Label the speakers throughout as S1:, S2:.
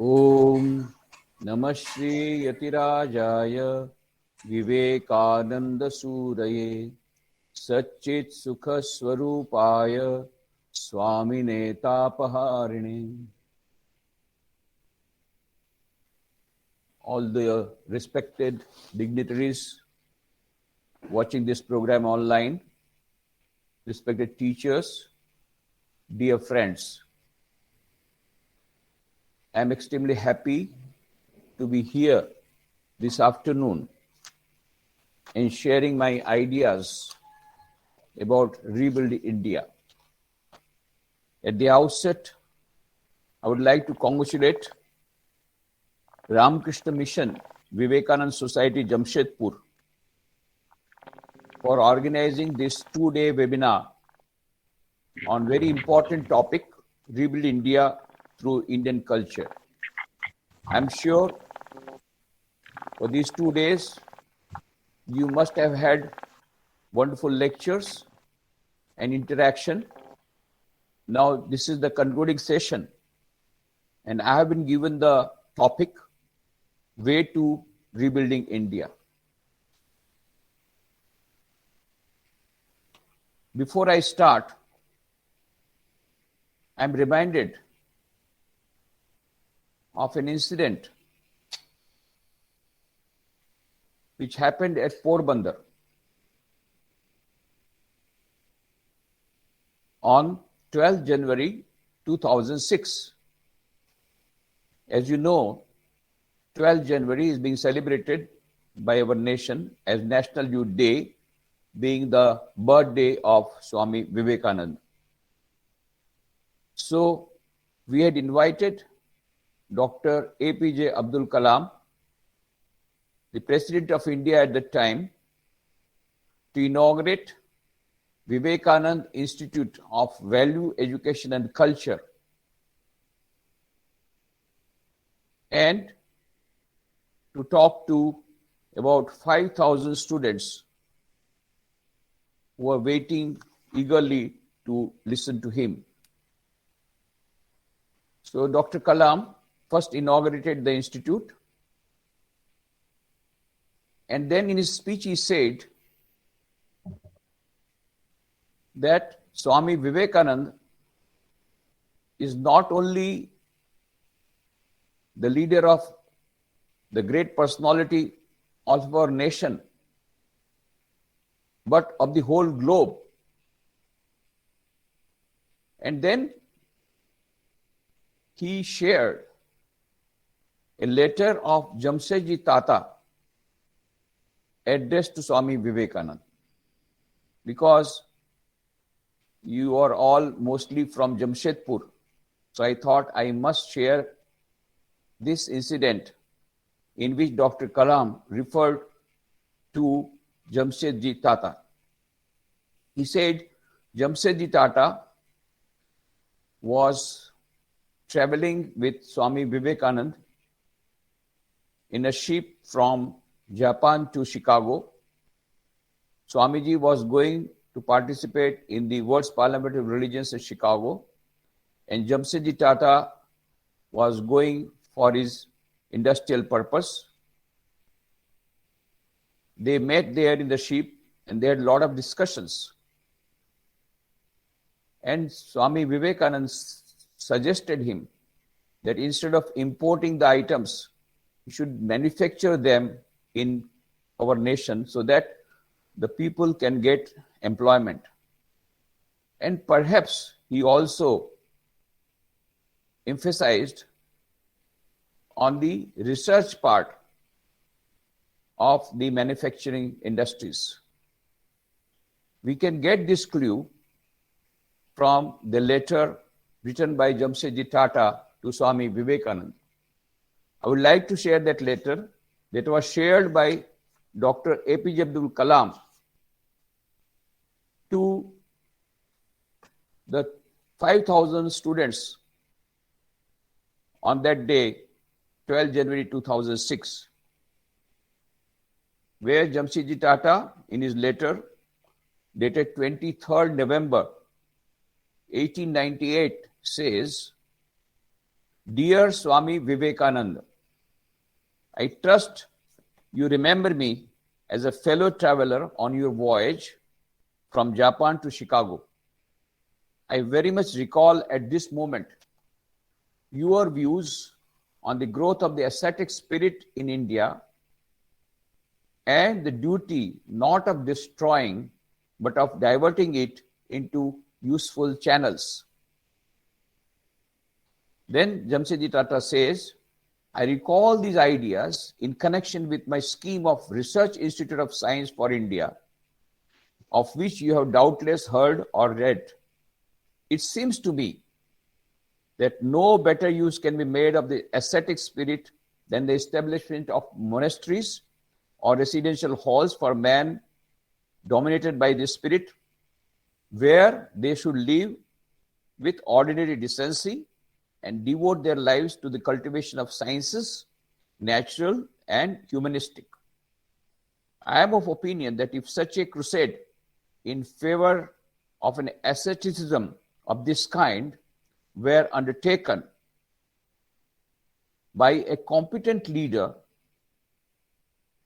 S1: Om Namah Shri Yatirajaya Vivekananda Suraye Satchit Sukha Swarupaya Swami Netapaharine. All the respected dignitaries watching this program online, respected teachers, dear friends, I am extremely happy to be here this afternoon and sharing my ideas about rebuilding India. At the outset, I would like to congratulate Ramakrishna Mission, Vivekananda Society, Jamshedpur, for organizing this two-day webinar on very important topic, Rebuild India through Indian culture. I'm sure for these 2 days, you must have had wonderful lectures and interaction. Now, this is the concluding session, and I have been given the topic, Way to Rebuilding India. Before I start, I'm reminded of an incident which happened at Porbandar on 12th January 2006. As you know, 12th January is being celebrated by our nation as National Youth Day, being the birthday of Swami Vivekananda. So, we had invited Dr. APJ Abdul Kalam, the President of India at the time, to inaugurate Vivekananda Institute of Value, Education and Culture, and to talk to about 5,000 students who were waiting eagerly to listen to him. So Dr. Kalam first inaugurated the institute, and then in his speech he said that Swami Vivekananda is not only the leader of the great personality of our nation, but of the whole globe. And then he shared a letter of Jamshedji Tata addressed to Swami Vivekananda. Because you are all mostly from Jamshedpur, so I thought I must share this incident in which Dr. Kalam referred to Jamshedji Tata. He said Jamshedji Tata was traveling with Swami Vivekananda in a ship from Japan to Chicago. Swamiji was going to participate in the World's Parliament of Religions in Chicago, and Jamshedji Tata was going for his industrial purpose. They met there in the ship and they had a lot of discussions. And Swami Vivekananda suggested him that instead of importing the items, we should manufacture them in our nation so that the people can get employment. And perhaps he also emphasized on the research part of the manufacturing industries. We can get this clue from the letter written by Jamshedji Tata to Swami Vivekananda. I would like to share that letter that was shared by Dr. APJ Abdul Kalam to the 5,000 students on that day, 12 January 2006, where Jamshedji Tata, in his letter dated 23rd November 1898, says Dear Swami Vivekananda, I trust you remember me as a fellow traveler on your voyage from Japan to Chicago. I very much recall at this moment your views on the growth of the ascetic spirit in India and the duty not of destroying but of diverting it into useful channels. Then Jamshedji Tata says, I recall these ideas in connection with my scheme of Research Institute of Science for India, of which you have doubtless heard or read. It seems to me that no better use can be made of the ascetic spirit than the establishment of monasteries or residential halls for men dominated by the spirit, where they should live with ordinary decency and devote their lives to the cultivation of sciences, natural and humanistic. I am of opinion that if such a crusade in favor of an asceticism of this kind were undertaken by a competent leader,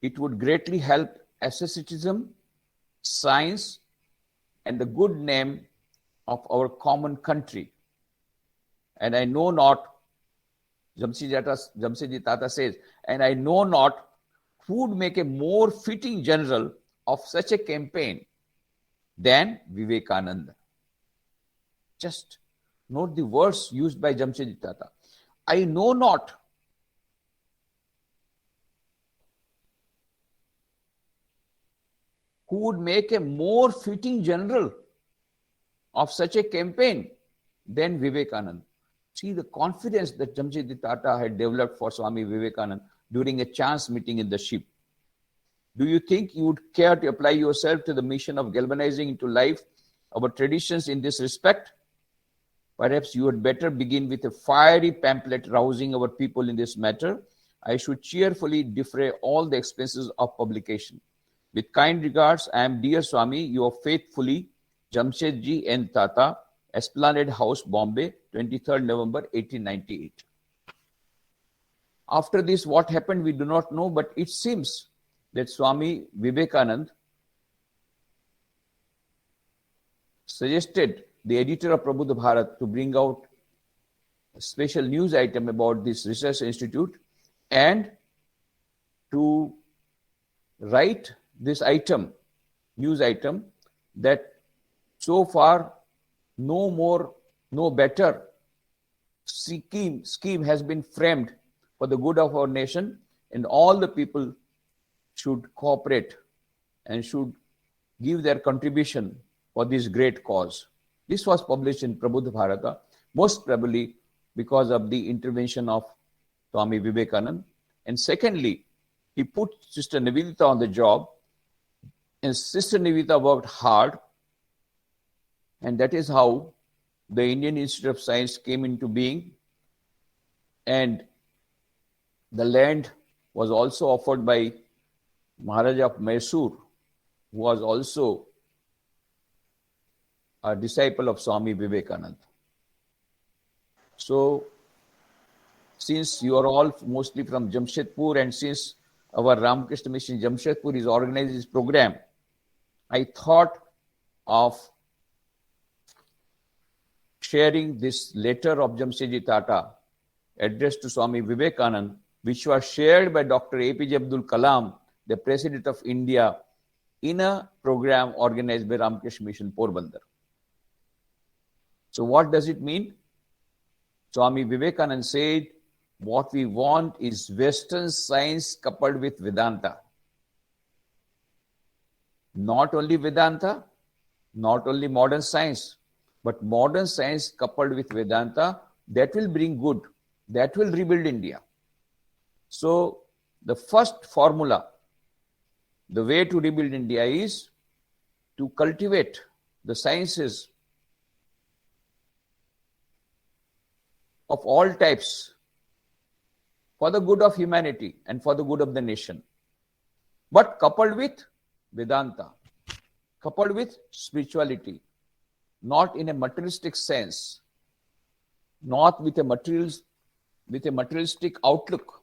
S1: it would greatly help asceticism, science, and the good name of our common country. And I know not, Jamshedji Tata says, and I know not who would make a more fitting general of such a campaign than Vivekananda. Just note the words used by Jamshedji Tata. I know not who would make a more fitting general of such a campaign than Vivekananda. See the confidence that Jamshedji Tata had developed for Swami Vivekananda during a chance meeting in the ship. Do you think you would care to apply yourself to the mission of galvanizing into life our traditions in this respect? Perhaps you had better begin with a fiery pamphlet rousing our people in this matter. I should cheerfully defray all the expenses of publication. With kind regards, I am, dear Swami, your faithfully, Jamshedji N. Tata, Esplanade House, Bombay, 23rd November 1898. After this, what happened we do not know, but it seems that Swami Vivekananda suggested the editor of Prabhupada Bharat to bring out a special news item about this research institute and to write this item, news item, that so far no better scheme has been framed for the good of our nation, and all the people should cooperate and should give their contribution for this great cause. This was published in Prabhupada Bharata, most probably because of the intervention of Swami Vivekananda. And secondly, he put Sister Nivedita on the job, and Sister Nivedita worked hard, and that is how the Indian Institute of Science came into being, and the land was also offered by Maharaja of Mysore, who was also a disciple of Swami Vivekananda. So, since you are all mostly from Jamshedpur, and since our Ramakrishna Mission Jamshedpur is organizing this program, I thought of sharing this letter of Jamshedji Tata addressed to Swami Vivekananda, which was shared by Dr. APJ Abdul Kalam, the President of India, in a program organized by Ramakrishna Mission Porbandar. So what does it mean? Swami Vivekananda said, what we want is Western science coupled with Vedanta. Not only Vedanta, not only modern science, but modern science coupled with Vedanta, that will bring good, that will rebuild India. So the first formula, the way to rebuild India is to cultivate the sciences of all types for the good of humanity and for the good of the nation, but coupled with Vedanta, coupled with spirituality, not in a materialistic sense, not with a material with a materialistic outlook,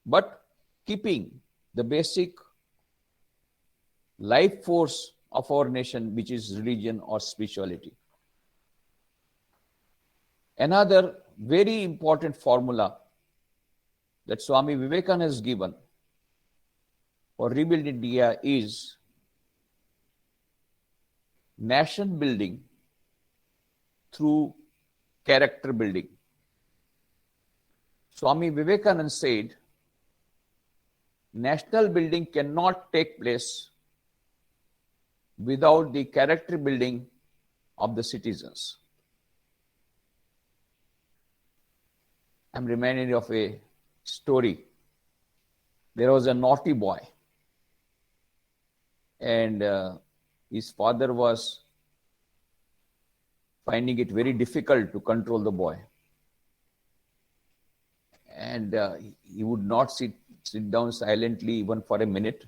S1: but keeping the basic life force of our nation, which is religion or spirituality. Another very important formula that Swami Vivekananda has given for rebuild India is nation building through character building. Swami Vivekananda said, national building cannot take place without the character building of the citizens. I'm reminded of a story. There was a naughty boy, and his father was finding it very difficult to control the boy. And he would not sit down silently even for a minute.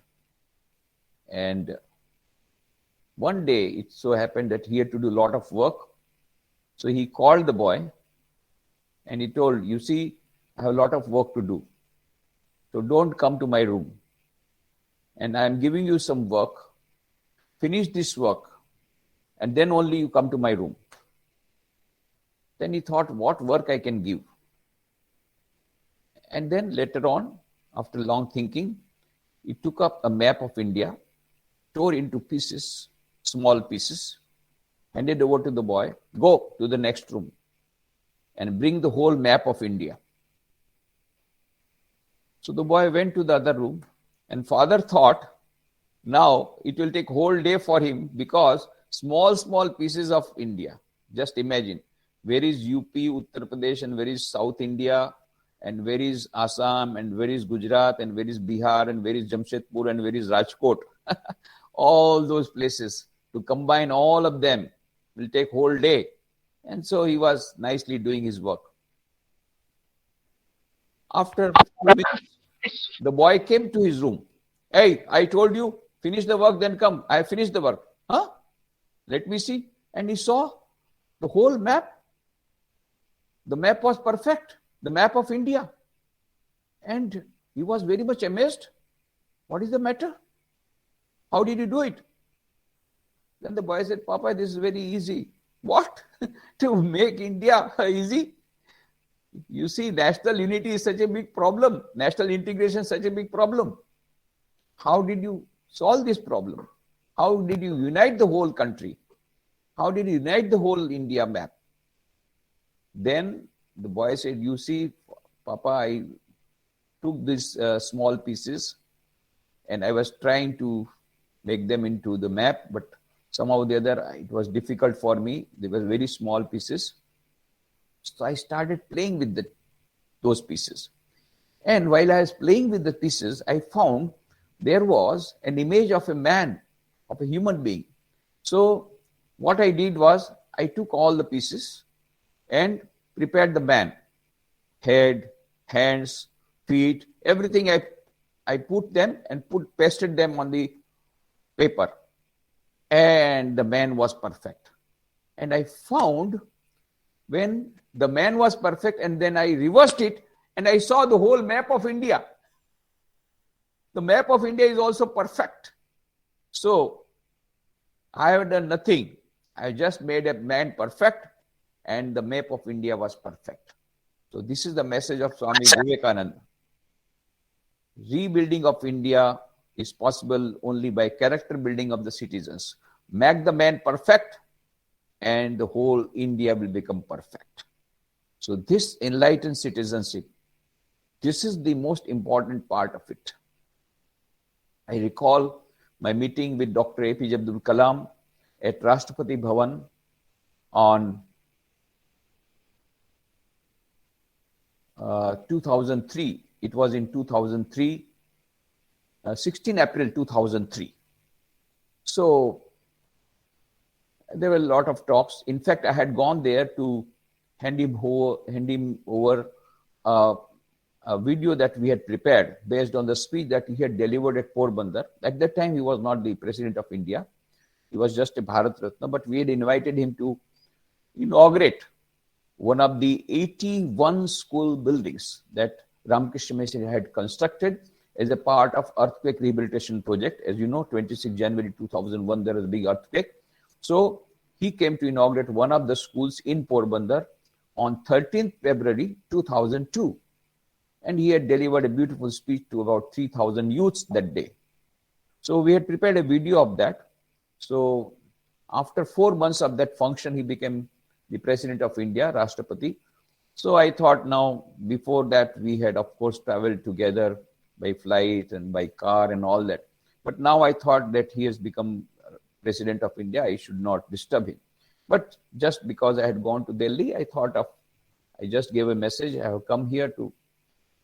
S1: And one day it so happened that he had to do a lot of work. So he called the boy and he told, you see, I have a lot of work to do. So don't come to my room. And I am giving you some work. Finish this work and then only you come to my room. Then he thought, what work I can give? And then later on, after long thinking, he took up a map of India, tore into pieces, small pieces, handed over to the boy, go to the next room and bring the whole map of India. So the boy went to the other room, and father thought, now it will take whole day for him because small pieces of India. Just imagine, where is UP, Uttar Pradesh, and where is South India, and where is Assam, and where is Gujarat, and where is Bihar, and where is Jamshedpur, and where is Rajkot. All those places, to combine all of them will take whole day. And so he was nicely doing his work. After 2 minutes, the boy came to his room. Hey, I told you, finish the work, then come. I finished the work. Huh? Let me see. And he saw the whole map. The map was perfect. The map of India. And he was very much amazed. What is the matter? How did you do it? Then the boy said, Papa, this is very easy. What? To make India easy? You see, national unity is such a big problem. National integration is such a big problem. How did you solve this problem? How did you unite the whole country? How did you unite the whole India map? Then the boy said, you see, Papa, I took these small pieces and I was trying to make them into the map, but somehow or the other, it was difficult for me. They were very small pieces. So I started playing with those pieces. And while I was playing with the pieces, I found there was an image of a man, of a human being. So what I did was, I took all the pieces and prepared the man. Head, hands, feet, everything I put them and pasted them on the paper. And the man was perfect. And I found when the man was perfect and then I reversed it and I saw the whole map of India. The map of India is also perfect. So I have done nothing. I just made a man perfect and the map of India was perfect. So this is the message of Swami Vivekananda. Rebuilding of India is possible only by character building of the citizens. Make the man perfect and the whole India will become perfect. So this enlightened citizenship, this is the most important part of it. I recall my meeting with Dr. APJ Abdul Kalam at Rashtrapati Bhavan on 2003. It was in 2003, 16 April 2003. So there were a lot of talks. In fact, I had gone there to hand him over a video that we had prepared based on the speech that he had delivered at Porbandar. At that time, he was not the President of India. He was just a Bharat Ratna, but we had invited him to inaugurate one of the 81 school buildings that Ramakrishna Mission had constructed as a part of earthquake rehabilitation project. As you know, 26 January 2001, there was a big earthquake. So he came to inaugurate one of the schools in Porbandar on 13th February 2002. And he had delivered a beautiful speech to about 3,000 youths that day. So we had prepared a video of that. So after 4 months of that function, he became the President of India, Rashtrapati. So I thought now, before that, we had, of course, traveled together by flight and by car and all that. But now I thought that he has become President of India, I should not disturb him. But just because I had gone to Delhi, I just gave a message, I have come here to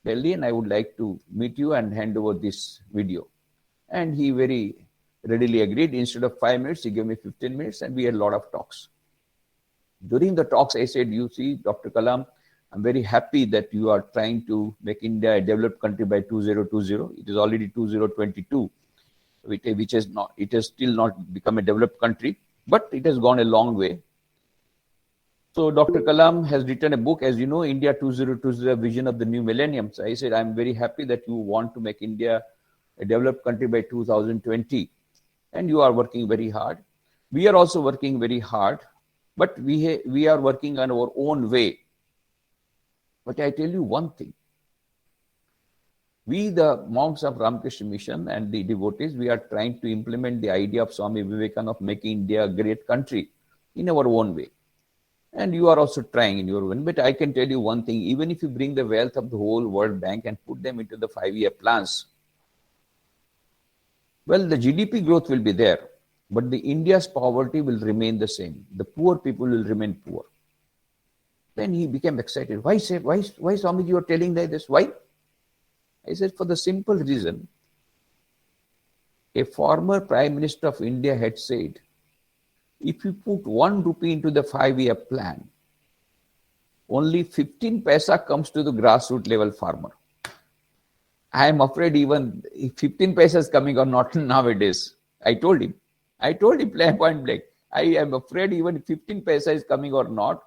S1: Delhi and I would like to meet you and hand over this video. And he very readily agreed. Instead of 5 minutes, he gave me 15 minutes and we had a lot of talks. During the talks, I said, you see, Dr. Kalam, I'm very happy that you are trying to make India a developed country by 2020. It is already 2022, which is not, it has still not become a developed country, but it has gone a long way. So Dr. Kalam has written a book, as you know, India 2020, Vision of the New Millennium. So I said, I'm very happy that you want to make India a developed country by 2020. And you are working very hard. We are also working very hard, but we are working on our own way. But I tell you one thing. We, the monks of Ramakrishna Mission and the devotees, we are trying to implement the idea of Swami Vivekananda of making India a great country in our own way. And you are also trying in your own. But I can tell you one thing, even if you bring the wealth of the whole World Bank and put them into the 5-year plans, well, the GDP growth will be there, but the India's poverty will remain the same. The poor people will remain poor. Then he became excited. Why Swamiji, you are telling this? Why? I said, for the simple reason, a former Prime Minister of India had said, if you put 1 rupee into the 5-year plan, only 15 paisa comes to the grassroots level farmer. I am afraid even if 15 paisa is coming or not nowadays. I told him point blank, I am afraid even if 15 paisa is coming or not,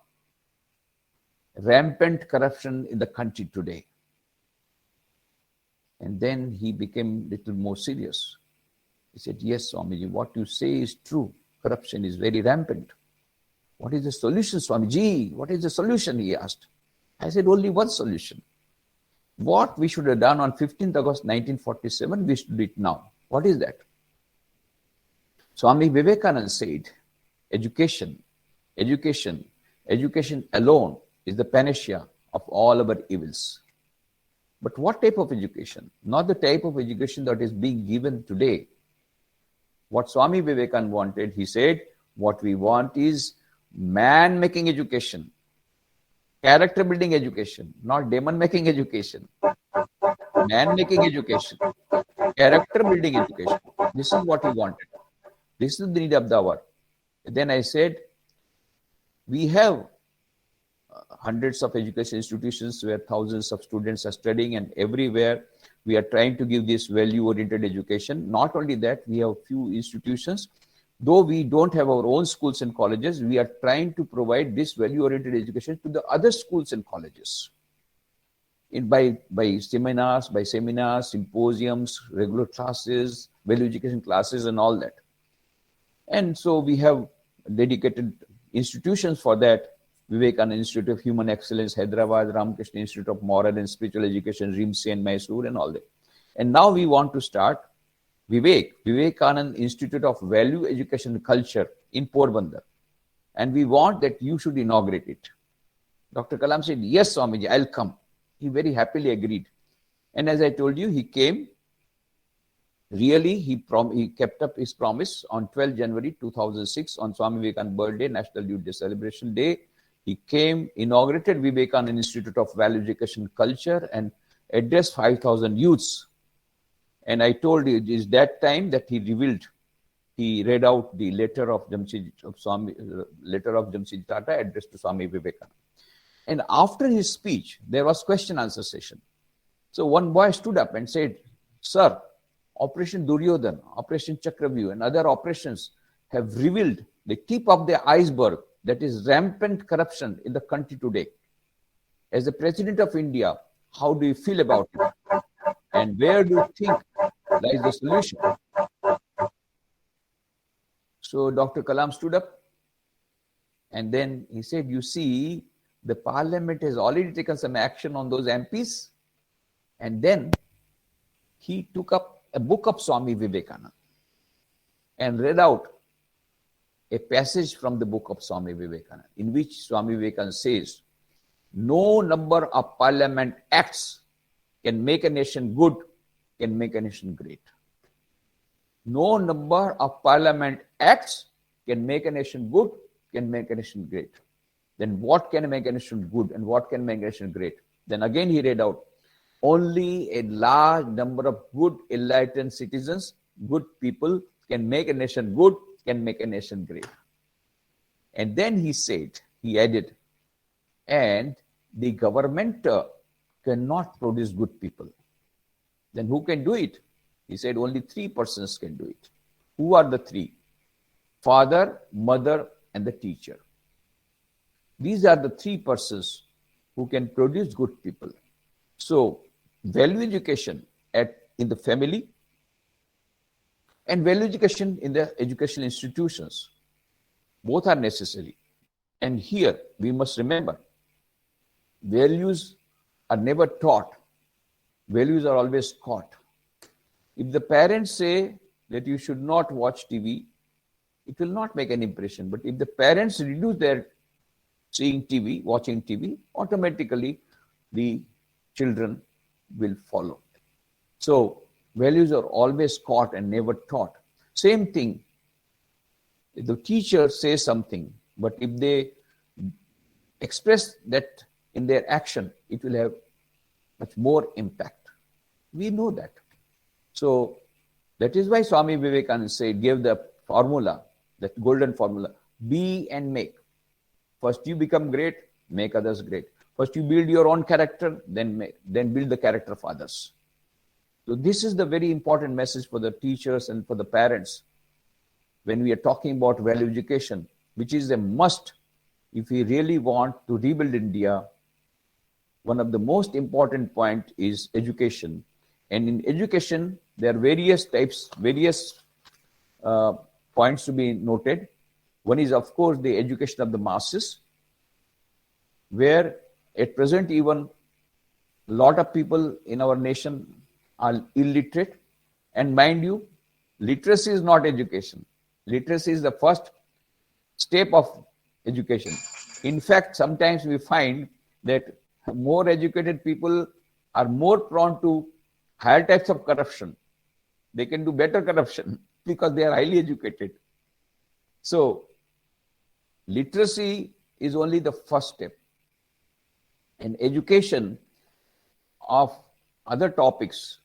S1: rampant corruption in the country today. And then he became a little more serious. He said, yes, Swamiji, what you say is true. Corruption is very rampant. What is the solution, Swamiji? What is the solution, he asked. I said, only one solution. What we should have done on 15th August 1947, we should do it now. What is that? Swami Vivekananda said, education alone is the panacea of all our evils. But what type of education? Not the type of education that is being given today. What Swami Vivekananda wanted, he said, what we want is man-making education, character-building education, not demon-making education. Man-making education, character-building education. This is what he wanted. This is the need of the hour. Then I said, we have hundreds of education institutions where thousands of students are studying, and everywhere we are trying to give this value-oriented education. Not only that, we have few institutions. Though we don't have our own schools and colleges, we are trying to provide this value-oriented education to the other schools and colleges. By seminars, symposiums, regular classes, value education classes and all that. And so we have dedicated institutions for that. Vivekananda Institute of Human Excellence, Hyderabad, Ramakrishna Institute of Moral and Spiritual Education, Rimsi and Mysore and all that. And now we want to start Vivekananda Institute of Value Education Culture in Porbandar. And we want that you should inaugurate it. Dr. Kalam said, yes, Swamiji, I'll come. He very happily agreed. And as I told you, he came. Really, he kept up his promise on 12 January 2006 on Swami Vivekananda's birthday, National Youth Day Celebration Day. He came, inaugurated Vivekananda Institute of Value Education Culture and addressed 5,000 youths. And I told you, it is that time that he read out the letter of Jamshedpur Tata addressed to Swami Vivekananda. And after his speech, there was question-answer session. So one boy stood up and said, sir, Operation Duryodhan, Operation Chakravyuh and other operations have revealed the tip of the iceberg that is rampant corruption in the country today. As the President of India, how do you feel about it? And where do you think lies the solution? So Dr. Kalam stood up and then he said, you see, the parliament has already taken some action on those MPs. And then he took up a book of Swami Vivekananda and read out a passage from the book of Swami Vivekananda, in which Swami Vivekananda says, no number of parliament acts can make a nation good, can make a nation great. No number of parliament acts can make a nation good, can make a nation great. Then what can make a nation good and what can make a nation great? Then again he read out, only a large number of good enlightened citizens, good people can make a nation good, can make a nation great. And then he said, he added, and the government cannot produce good people. Then who can do it? He said only 3 persons can do it. Who are the 3? Father, mother, and the teacher. These are the 3 persons who can produce good people. So, value education in the family and value education in the educational institutions. Both are necessary. And here we must remember, values are never taught. Values are always caught. If the parents say that you should not watch TV, it will not make an impression. But if the parents reduce their seeing TV, watching TV, automatically the children will follow. So values are always caught and never taught. Same thing, if the teacher says something, but if they express that in their action, it will have much more impact. We know that. So that is why Swami Vivekananda gave the formula, that golden formula, be and make. First you become great, make others great. First you build your own character, then build the character of others. So this is the very important message for the teachers and for the parents when we are talking about value education, which is a must if we really want to rebuild India. One of the most important point is education. And in education, there are various types, various points to be noted. One is, of course, the education of the masses, where at present even a lot of people in our nation are illiterate. And mind you, literacy is not education. Literacy is the first step of education. In fact, sometimes we find that more educated people are more prone to higher types of corruption. They can do better corruption because they are highly educated. So, literacy is only the first step. And education of other topics,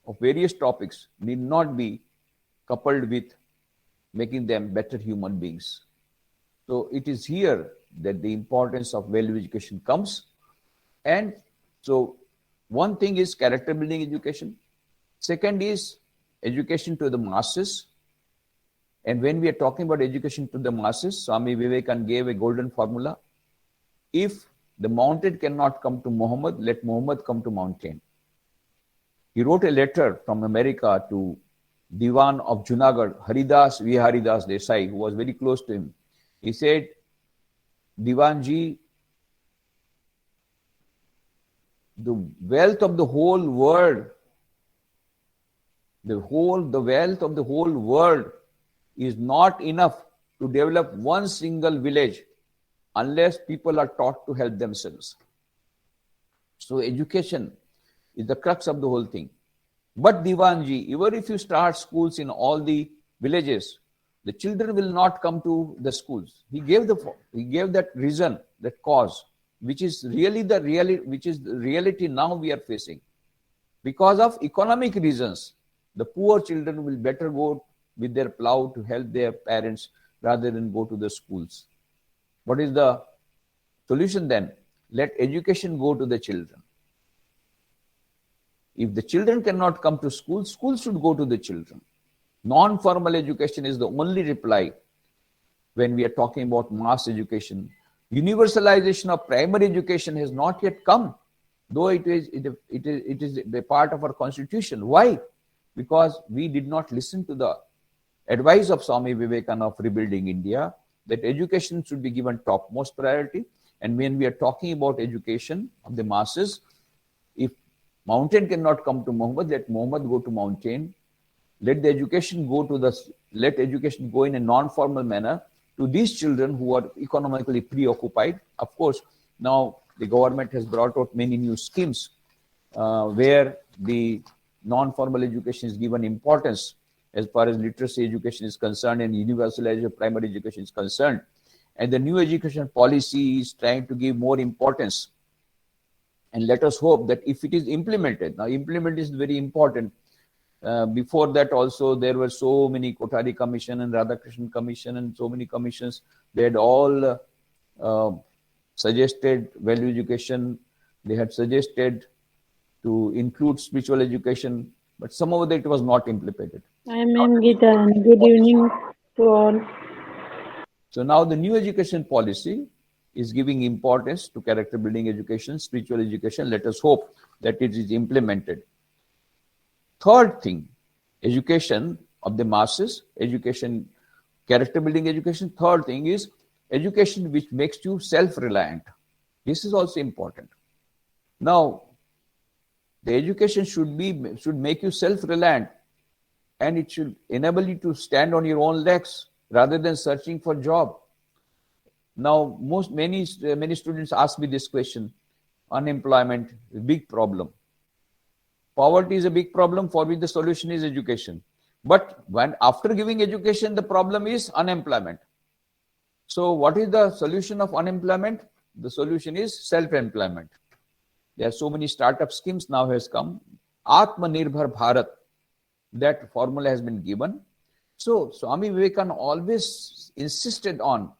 S1: of various topics, need not be coupled with making them better human beings. So it is here that the importance of value education comes. And so one thing is character building education. Second is education to the masses. And when we are talking about education to the masses, Swami Vivekananda gave a golden formula. If the mountain cannot come to Muhammad, let Muhammad come to mountain. He wrote a letter from America to Diwan of Junagadh, Haridas Viharidas Desai, who was very close to him. He said, Diwanji, the wealth of the whole world, the wealth of the whole world is not enough to develop one single village unless people are taught to help themselves. So education is the crux of the whole thing. But Diwanji, even if you start schools in all the villages, the children will not come to the schools. He gave that reason, that cause, which is really the reality now we are facing. Because of economic reasons, the poor children will better go with their plow to help their parents rather than go to the schools. What is the solution then? Let education go to the children. If the children cannot come to school, schools should go to the children. Non-formal education is the only reply when we are talking about mass education. Universalization of primary education has not yet come, though it is a part of our constitution. Why? Because we did not listen to the advice of Swami Vivekananda of rebuilding India, that education should be given topmost priority. And when we are talking about education of the masses, if mountain cannot come to Muhammad, let Muhammad go to mountain. Let education go in a non-formal manner to these children who are economically preoccupied. Of course, now the government has brought out many new schemes where the non-formal education is given importance as far as literacy education is concerned and universalization of primary education is concerned. And the new education policy is trying to give more importance. And let us hope that if it is implemented, now implement is very important. Before that also there were so many Kothari Commission and Ramakrishna Commission and so many commissions. They had all suggested value education. They had suggested to include spiritual education, but somehow that it was not implemented.
S2: I am Gita. Good evening to all.
S1: So now the new education policy is giving importance to character building education, spiritual education. Let us hope that it is implemented. Third thing, education of the masses, education, character building education. Third thing is education which makes you self-reliant. This is also important. Now, the education should make you self-reliant, and it should enable you to stand on your own legs rather than searching for job. Now, many students ask me this question: unemployment is a big problem. Poverty is a big problem for which the solution is education. But when after giving education, the problem is unemployment. So what is the solution of unemployment? The solution is self-employment. There are so many startup schemes now has come. Atmanirbhar Bharat, that formula has been given. So Swami Vivekananda always insisted on,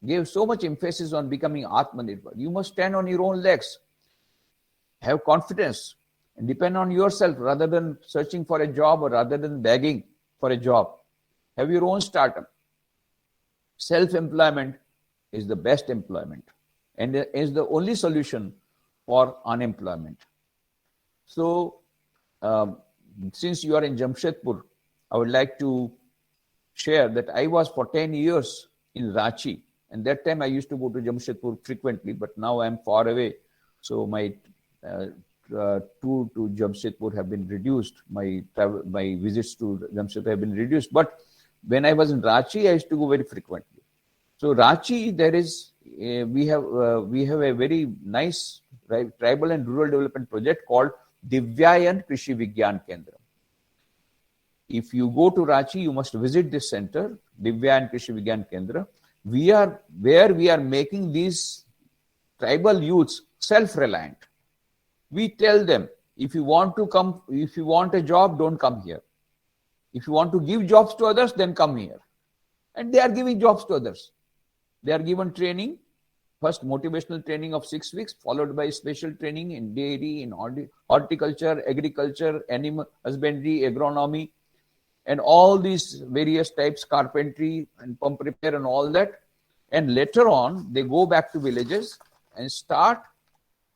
S1: gave so much emphasis on becoming Atmanirbhar. You must stand on your own legs, have confidence, and depend on yourself rather than searching for a job or rather than begging for a job. Have your own startup. Self-employment is the best employment and is the only solution for unemployment. So, since you are in Jamshedpur, I would like to share that I was for 10 years in Ranchi, and that time I used to go to Jamshedpur frequently, but now I am far away. So my tour to Jamshedpur have been reduced. My visits to Jamshedpur have been reduced. But when I was in Ranchi, I used to go very frequently. So Ranchi, we have a very nice tribal and rural development project called Divyayan Krishi Vigyan Kendra. If you go to Ranchi, you must visit this center, Divyayan Krishi Vigyan Kendra. We are making these tribal youths self-reliant. We tell them, if you want a job, don't come here. If you want to give jobs to others, then come here. And they are giving jobs to others. They are given training, first motivational training of 6 weeks, followed by special training in dairy, in horticulture, agriculture, animal husbandry, agronomy, and all these various types, carpentry and pump repair and all that. And later on, they go back to villages and start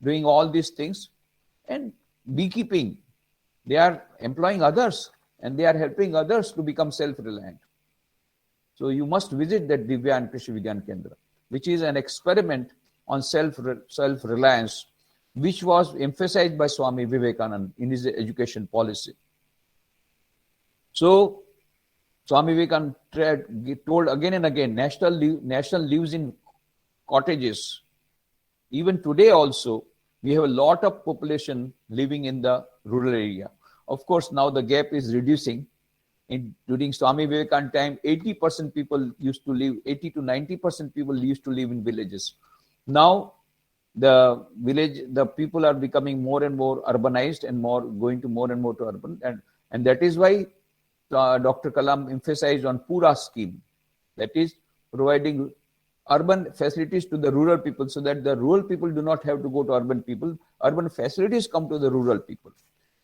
S1: doing all these things. And beekeeping, they are employing others and they are helping others to become self-reliant. So you must visit that Divyan Krishi Vigyan Kendra, which is an experiment on self-reliance, which was emphasized by Swami Vivekananda in his education policy. So Swami Vivekananda told again and again, national lives in cottages. Even today also, we have a lot of population living in the rural area. Of course, now the gap is reducing. During Swami Vivekananda time, 80% people used to live, 80 to 90% people used to live in villages. Now, the people are becoming more and more urbanized and going to more and more to urban. And that is why Dr. Kalam emphasized on Pura scheme. That is providing urban facilities to the rural people so that the rural people do not have to go to urban people. Urban facilities come to the rural people.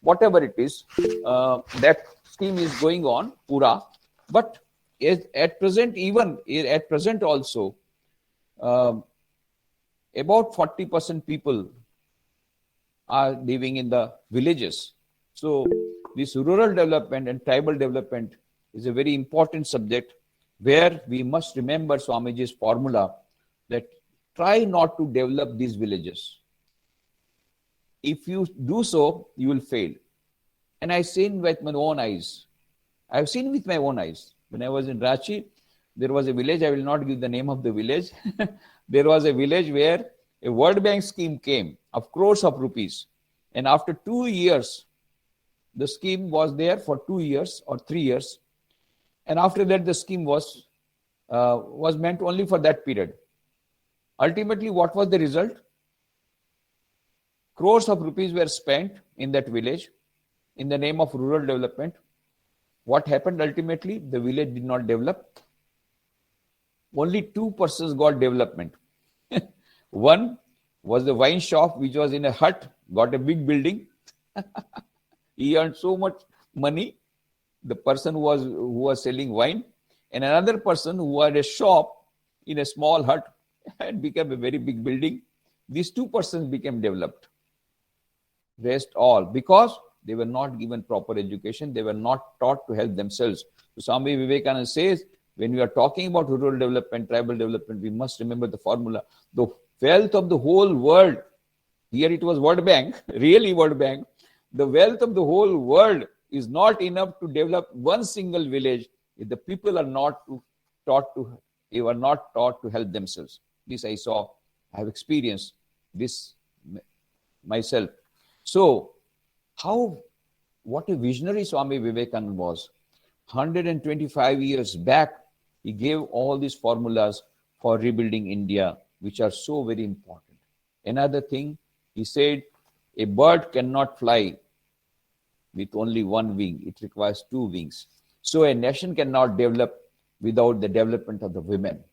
S1: Whatever it is, that scheme is going on, Pura. But at present also, about 40% people are living in the villages. So this rural development and tribal development is a very important subject where we must remember Swamiji's formula that try not to develop these villages. If you do so, you will fail. And I've seen with my own eyes. I've seen with my own eyes. When I was in Ranchi, there was a village, I will not give the name of the village. There was a village where a World Bank scheme came of crores of rupees. And after 2 years, the scheme was there for 2 years or 3 years. And after that, the scheme was meant only for that period. Ultimately, what was the result? Crores of rupees were spent in that village in the name of rural development. What happened ultimately? The village did not develop. Only 2 persons got development. One was the wine shop, which was in a hut, got a big building. He earned so much money, the person who was selling wine, and another person who had a shop in a small hut and became a very big building. These 2 persons became developed. Rest all, because they were not given proper education, they were not taught to help themselves. So Swami Vivekananda says, when we are talking about rural development, tribal development, we must remember the formula. The wealth of the whole world, here it was World Bank, really World Bank, the wealth of the whole world is not enough to develop one single village if the people are not taught to help themselves. This I saw, I have experienced this myself. So, what a visionary Swami Vivekananda was. 125 years back, he gave all these formulas for rebuilding India, which are so very important. Another thing, he said, a bird cannot fly with only one wing. It requires 2 wings. So a nation cannot develop without the development of the women.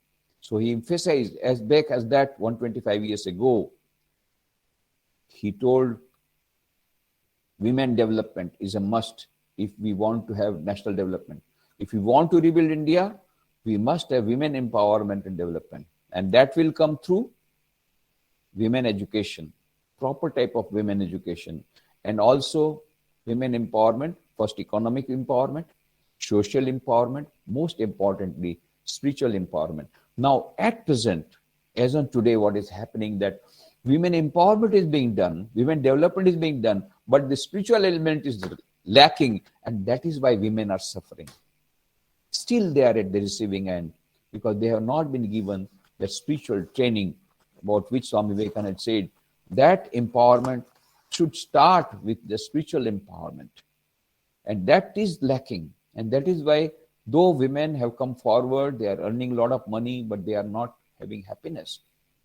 S1: So he emphasized, as back as that 125 years ago, he told women development is a must if we want to have national development. If we want to rebuild India, we must have women empowerment and development. And that will come through women education, proper type of women education, and also women empowerment, first economic empowerment, social empowerment, most importantly, spiritual empowerment. Now, at present, as on today, what is happening that women empowerment is being done, women development is being done, but the spiritual element is lacking, and that is why women are suffering. Still, they are at the receiving end because they have not been given the spiritual training about which Swami Vivekananda said that empowerment should start with the spiritual empowerment. And that is lacking. And that is why, though women have come forward, they are earning a lot of money, but they are not having happiness.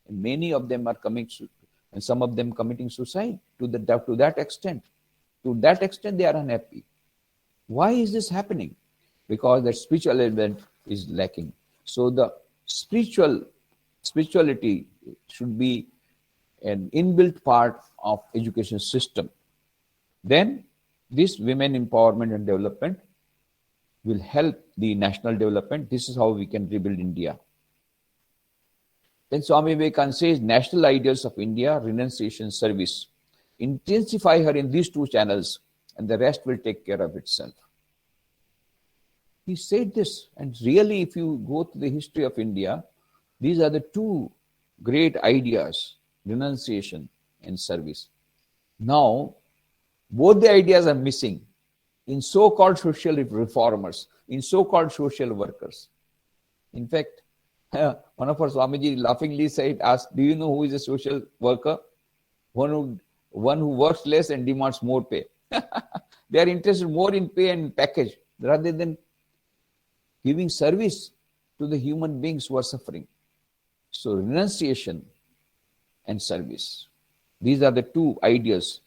S1: And many of them are coming, and some of them committing suicide to that extent. To that extent, they are unhappy. Why is this happening? Because the spiritual element is lacking. So the spirituality should be an inbuilt part of education system. Then this women empowerment and development will help the national development. This is how we can rebuild India. Then Swami Vivekananda says, national ideals of India, renunciation, service. Intensify her in these 2 channels and the rest will take care of itself. He said this, and really if you go to the history of India, these are the 2 great ideas, renunciation and service. Now, both the ideas are missing in so-called social reformers, in so-called social workers. In fact, one of our Swamiji laughingly asked, do you know who is a social worker? One who works less and demands more pay. They are interested more in pay and package rather than giving service to the human beings who are suffering. So renunciation and service. These are the 2 ideas.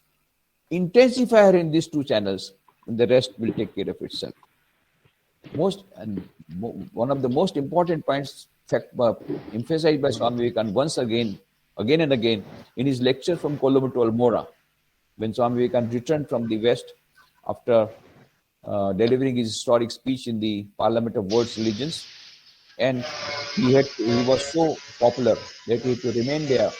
S1: Intensify her in these 2 channels and the rest will take care of itself. One of the most important points emphasized by Swami Vivekananda once again and again in his lecture from Colombo to Almora, when Swami Vivekananda returned from the West after delivering his historic speech in the Parliament of World's Religions. And he was so popular that he had to remain there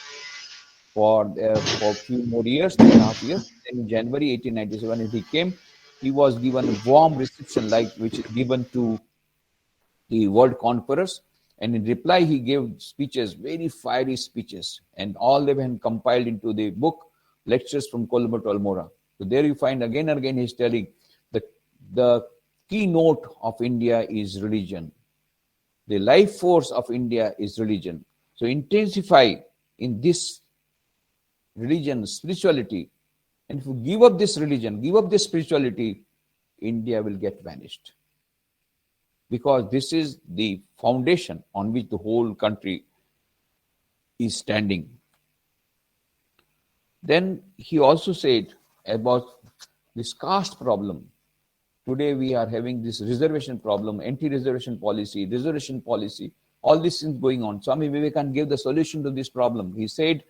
S1: for a few more years, 3.5 years. Then in January 1897, when he came, he was given a warm reception like which is given to the world conquerors. And in reply, he gave speeches, very fiery speeches, and all they were compiled into the book, Lectures from Colombo to Almora. So there you find again and again he's telling the keynote of India is religion. The life force of India is religion. So intensify in this religion, spirituality. And if you give up this religion, give up this spirituality, India will get vanished. Because this is the foundation on which the whole country is standing. Then he also said about this caste problem. Today we are having this reservation problem, anti-reservation policy, reservation policy, all these things going on. Swami Vivekananda gave the solution to this problem. He said,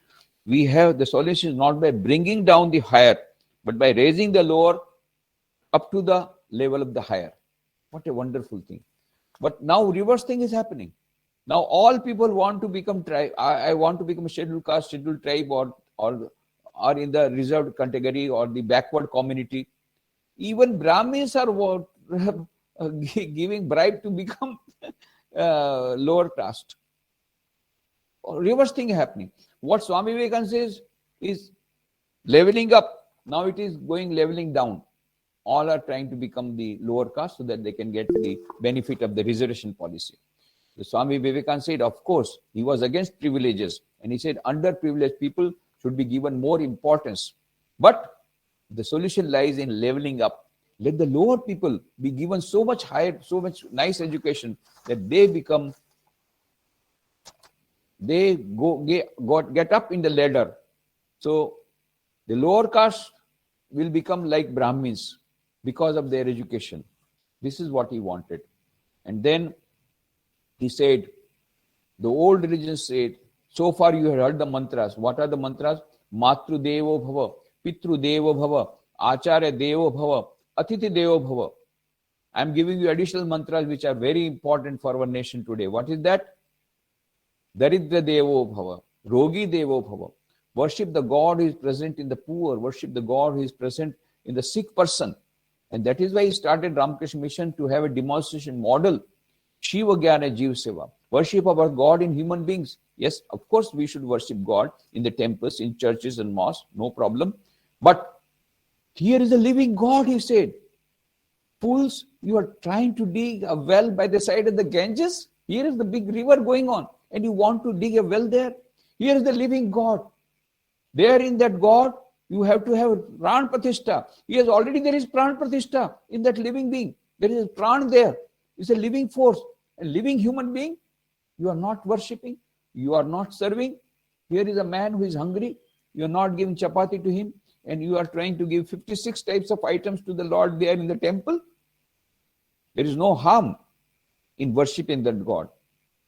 S1: we have the solution not by bringing down the higher, but by raising the lower up to the level of the higher. What a wonderful thing. But now reverse thing is happening. Now all people want to become tribe. I want to become a scheduled caste, scheduled tribe, or in the reserved category or the backward community. Even Brahmins are giving bribe to become lower caste. Reverse thing happening. What Swami Vivekananda says is leveling up. Now it is going leveling down. All are trying to become the lower caste so that they can get the benefit of the reservation policy. The Swami Vivekananda said, of course, he was against privileges. And he said, underprivileged people should be given more importance. But the solution lies in leveling up. Let the lower people be given so much higher, so much nice education that they become, get up in the ladder. So the lower caste will become like Brahmins because of their education. This is what he wanted. And then he said, the old religion said, so far you have heard the mantras. What are the mantras? Matru Devo Bhava, Pitru Devo Bhava, Acharya Devo Bhava, Atiti Devo Bhava. I am giving you additional mantras which are very important for our nation today. What is that? Daridra Devo Bhava, Rogi Devo Bhava. Worship the God who is present in the poor. Worship the God who is present in the sick person. And that is why he started Ramakrishna Mission to have a demonstration model. Shiva Jnana Jeev Seva. Worship our God in human beings. Yes, of course we should worship God in the temples, in churches and mosques. No problem. But here is a living God, he said. Fools, you are trying to dig a well by the side of the Ganges. Here is the big river going on. And you want to dig a well there. Here is the living God. There in that God, you have to have Pran Pratishtha. There is Pran Pratishtha in that living being. There is a Pran there. It's a living force. A living human being. You are not worshipping. You are not serving. Here is a man who is hungry. You are not giving chapati to him. And you are trying to give 56 types of items to the Lord there in the temple. There is no harm in worshipping that God.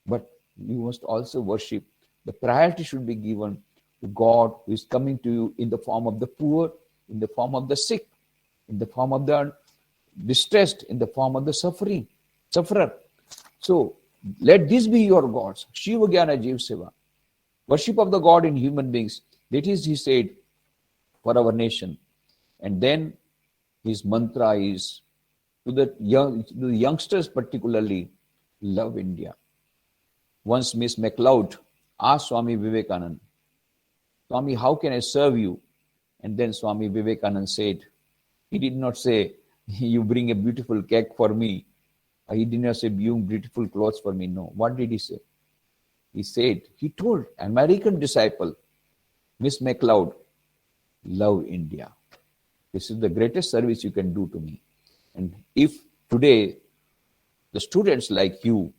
S1: But you must also worship. The priority should be given to God who is coming to you in the form of the poor, in the form of the sick, in the form of the distressed, in the form of the sufferer. So, let this be your gods. Shiva Jnana Jeev Seva. Worship of the God in human beings. That is, he said, for our nation. And then his mantra is to the youngsters particularly, love India. Once Miss MacLeod asked Swami Vivekananda, Swami, how can I serve you? And then Swami Vivekananda said, he did not say, you bring a beautiful cake for me. He did not say, bring beautiful clothes for me. No. What did he say? He said, he told American disciple, Miss MacLeod, love India. This is the greatest service you can do to me. And if today the students like you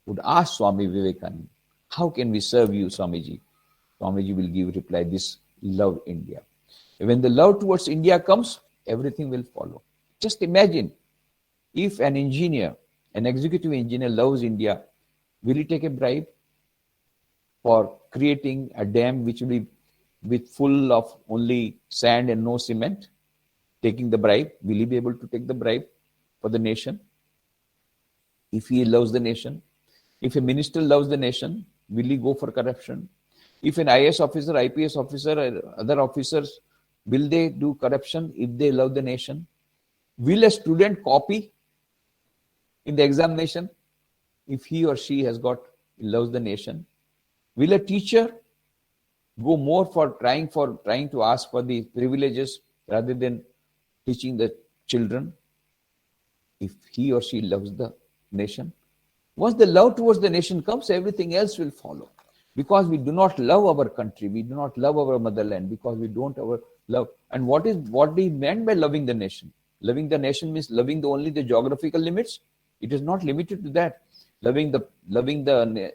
S1: would ask Swami Vivekananda, how can we serve you, Swamiji? Swamiji will give reply, this, love India. When the love towards India comes, everything will follow. Just imagine, if an engineer, an executive engineer loves India, will he take a bribe for creating a dam which will be with full of only sand and no cement? Taking the bribe, will he be able to take the bribe? for the nation? If he loves the nation, if a minister loves the nation, will he go for corruption? If an IAS officer, IPS officer, or other officers, will they do corruption if they love the nation? Will a student copy in the examination if he or she loves the nation? Will a teacher go more for trying to ask for the privileges rather than teaching the children if he or she loves the nation? Once the love towards the nation comes, everything else will follow. Because we do not love our country, we do not love our motherland, because we don't love. And what he meant by loving the nation? Loving the nation means loving only the geographical limits. It is not limited to that. Loving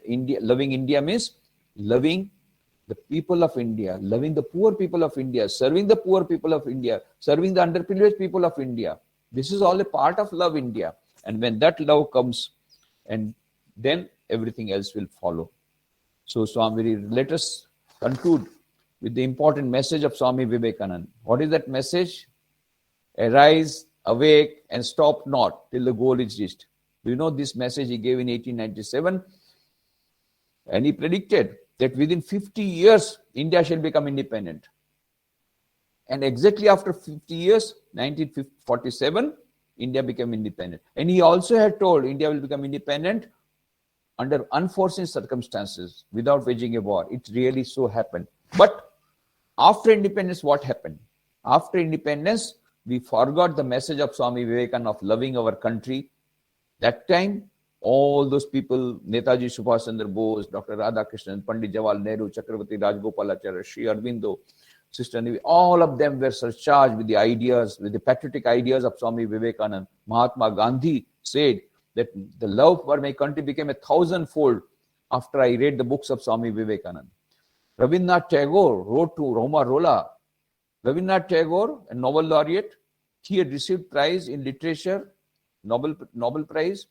S1: India means loving the people of India, loving the poor people of India, serving the poor people of India, serving the underprivileged people of India. This is all a part of love India. And when that love comes, and then everything else will follow. So Swami, let us conclude with the important message of Swami Vivekananda. What is that message? Arise, awake, and stop not till the goal is reached. Do you know this message he gave in 1897? And he predicted that within 50 years, India shall become independent. And exactly after 50 years, 1947, India became independent. And he also had told India will become independent under unforeseen circumstances, without waging a war. It really so happened. But after independence, what happened? After independence, we forgot the message of Swami Vivekananda of loving our country. That time, all those people, Netaji Subhash Chandra Bose, Dr. Radhakrishnan, Pandit Jawaharlal Nehru, Chakravarti Rajgopalacharya, Sri Aurobindo, Sister Nivi, all of them were surcharged with the ideas, with the patriotic ideas of Swami Vivekananda. Mahatma Gandhi said that the love for my country became 1,000-fold after I read the books of Swami Vivekananda. Rabindranath Tagore wrote to Roma Rolla. Rabindranath Tagore, a Nobel laureate, he had received prize in literature, Nobel Prize,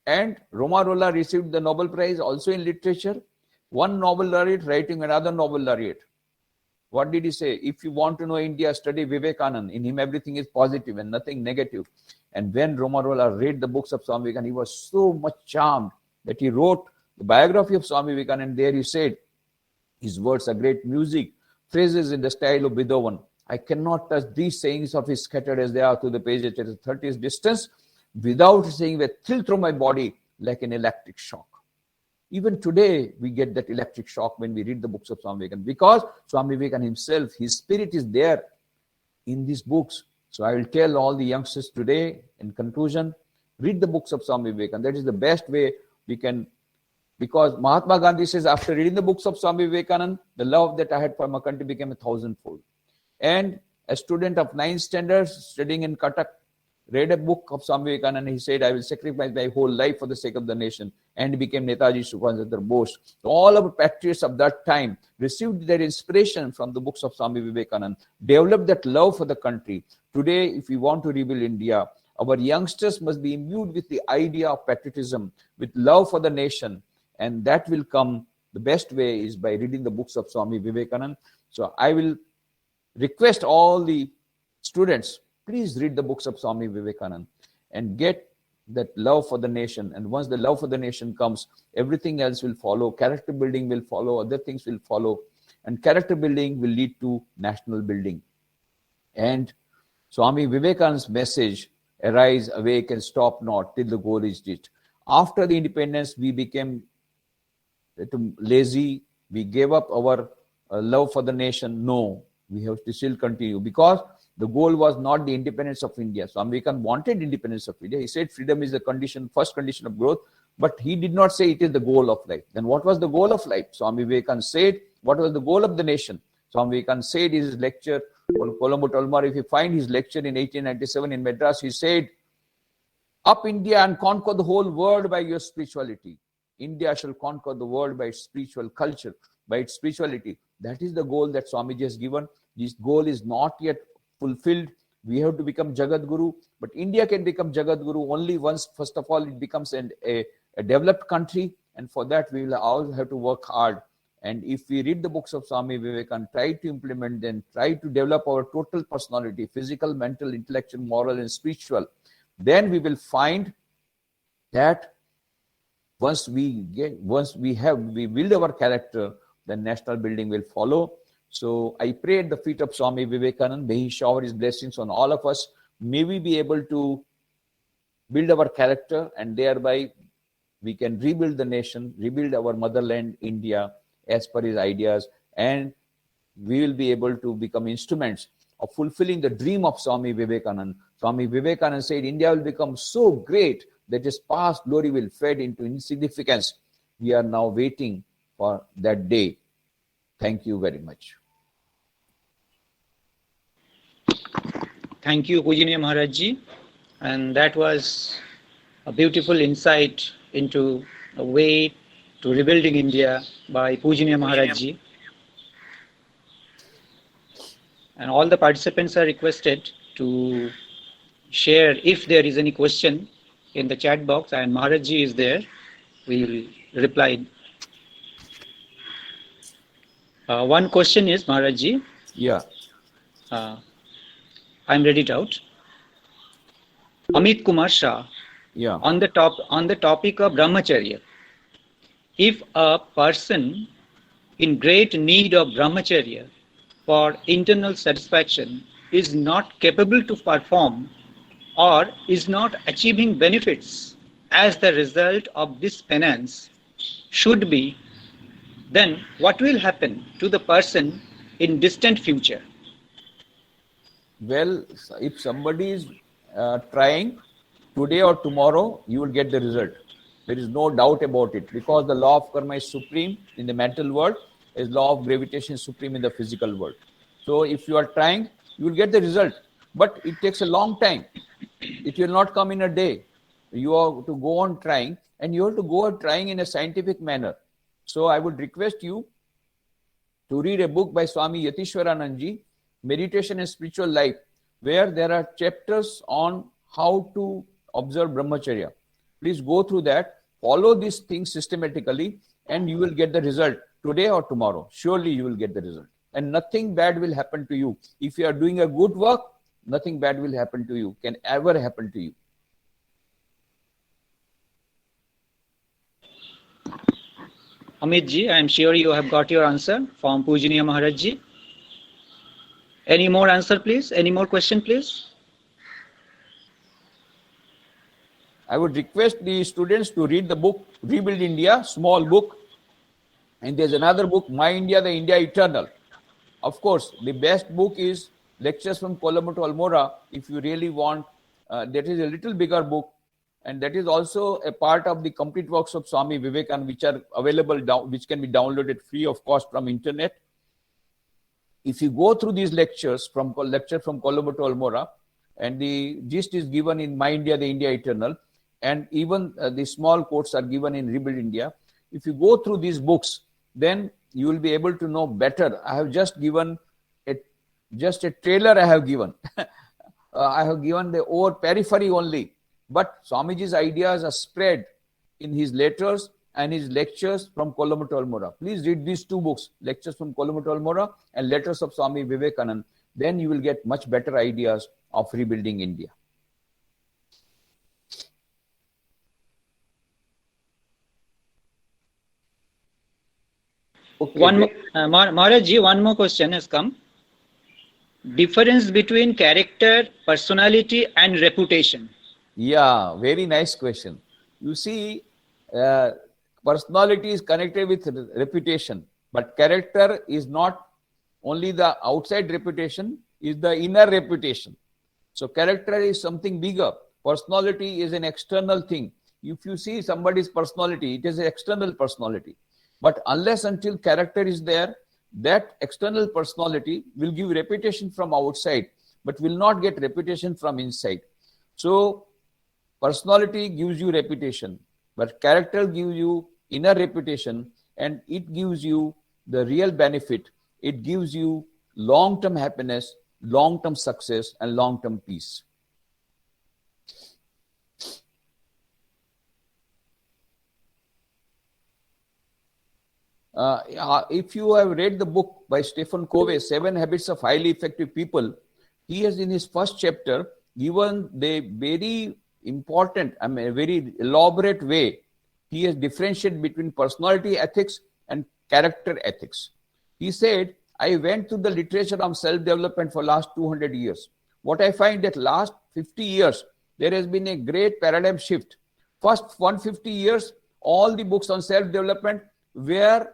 S1: and Roma Rolla received the Nobel Prize also in literature. One Nobel laureate writing another Nobel laureate. What did he say? If you want to know India, study Vivekananda. In him, everything is positive and nothing negative. And when Roma Rolla read the books of Swami Vivekananda, he was so much charmed that he wrote the biography of Swami Vivekananda. And there he said, his words are great music, phrases in the style of Beethoven. I cannot touch these sayings of his scattered as they are through the pages at a 30's distance without saying a thrill through my body like an electric shock. Even today, we get that electric shock when we read the books of Swami Vivekananda, because Swami Vivekananda himself, his spirit is there in these books. So I will tell all the youngsters today, in conclusion, read the books of Swami Vivekananda. That is the best way we can, because Mahatma Gandhi says, after reading the books of Swami Vivekananda, the love that I had for my country became 1,000-fold. And a student of 9th standard studying in Cuttack read a book of Swami Vivekananda and he said, I will sacrifice my whole life for the sake of the nation. And he became Netaji Subhash Chandra Bose. So all our patriots of that time received their inspiration from the books of Swami Vivekananda, developed that love for the country. Today, if we want to rebuild India, our youngsters must be imbued with the idea of patriotism, with love for the nation. And that will come, the best way is by reading the books of Swami Vivekananda. So I will request all the students, please read the books of Swami Vivekananda and get that love for the nation. And once the love for the nation comes, everything else will follow. Character building will follow. Other things will follow. And character building will lead to national building. And Swami Vivekananda's message, arise, awake, and stop not till the goal is reached. After the independence, we became lazy. We gave up our love for the nation. No, we have to still continue, because the goal was not the independence of India. Swami Vivekananda wanted independence of India. He said freedom is the condition, first condition of growth, but he did not say it is the goal of life. Then what was the goal of life? Swami Vivekananda said, what was the goal of the nation? Swami Vivekananda said in his lecture on Colombo Tolmar, if you find his lecture in 1897 in Madras, he said, up India and conquer the whole world by your spirituality. India shall conquer the world by its spiritual culture, by its spirituality. That is the goal that Swamiji has given. This goal is not yet fulfilled. We have to become Jagat Guru, but India can become Jagat Guru only once, first of all, it becomes a developed country, and for that we will all have to work hard. And if we read the books of Swami Vivekananda, try to implement them, try to develop our total personality, physical, mental, intellectual, moral, and spiritual, then we will find that once we build our character, then national building will follow. So I pray at the feet of Swami Vivekananda, may he shower his blessings on all of us. May we be able to build our character, and thereby we can rebuild the nation, rebuild our motherland, India, as per his ideas, and we will be able to become instruments of fulfilling the dream of Swami Vivekananda. Swami Vivekananda said, India will become so great that its past glory will fade into insignificance. We are now waiting for that day. Thank you very much.
S3: Thank you, Pujaniya Maharaj Ji. And that was a beautiful insight into a way to rebuilding India by Pujaniya Maharaj Ji. And all the participants are requested to share if there is any question in the chat box, and Maharaj Ji is there. We will reply. One question is, Maharaj Ji.
S1: Yeah.
S3: I'm read it out. Amit Kumar Shah.
S1: Yeah.
S3: On the topic of brahmacharya. If a person in great need of brahmacharya for internal satisfaction is not capable to perform or is not achieving benefits as the result of this penance should be, then what will happen to the person in distant future?
S1: Well, if somebody is trying today or tomorrow, you will get the result. There is no doubt about it, because the law of karma is supreme in the mental world, as law of gravitation is supreme in the physical world. So if you are trying, you will get the result, but it takes a long time. It will not come in a day. You have to go on trying, and you have to go on trying in a scientific manner. So I would request you to read a book by Swami Nikhileswarananda ji, Meditation and Spiritual Life, where there are chapters on how to observe brahmacharya. Please go through that, follow these things systematically, and you will get the result today or tomorrow. Surely you will get the result. And nothing bad will happen to you. If you are doing a good work, nothing bad will happen to you, can ever happen to you.
S3: Amit Ji, I am sure you have got your answer from Pujaniya Maharaj Ji. Any more answer, please? Any more question, please?
S1: I would request the students to read the book, Rebuild India, small book. And there's another book, My India, the India Eternal. Of course, the best book is Lectures from Colombo to Almora. If you really want, that is a little bigger book. And that is also a part of the complete works of Swami Vivekananda, which are available, which can be downloaded free of cost from internet. If you go through these lectures from Colombo to Almora, and the gist is given in My India, the India Eternal, and even the small quotes are given in Rebuild India. If you go through these books, then you will be able to know better. I have just given just a trailer I have given. I have given the over periphery only. But Swamiji's ideas are spread in his letters and his lectures from Colombo to Almora. Please read these two books, Lectures from Colombo to Almora and Letters of Swami Vivekananda. Then you will get much better ideas of rebuilding India.
S3: Okay. Maharaj Ji, one more question has come. Difference between character, personality and reputation.
S1: Yeah, very nice question. You see, personality is connected with reputation, but character is not only the outside reputation, is the inner reputation. So character is something bigger. Personality is an external thing. If you see somebody's personality, it is an external personality. But unless until character is there, that external personality will give reputation from outside, but will not get reputation from inside. So personality gives you reputation, but character gives you inner reputation, and it gives you the real benefit. It gives you long-term happiness, long-term success, and long-term peace. If you have read the book by Stephen Covey, 7 Habits of Highly Effective People, he has in his first chapter given the very important, I mean, a very elaborate way, he has differentiated between personality ethics and character ethics. He said, I went through the literature on self-development for last 200 years. What I find that last 50 years, there has been a great paradigm shift. First 150 years, all the books on self-development were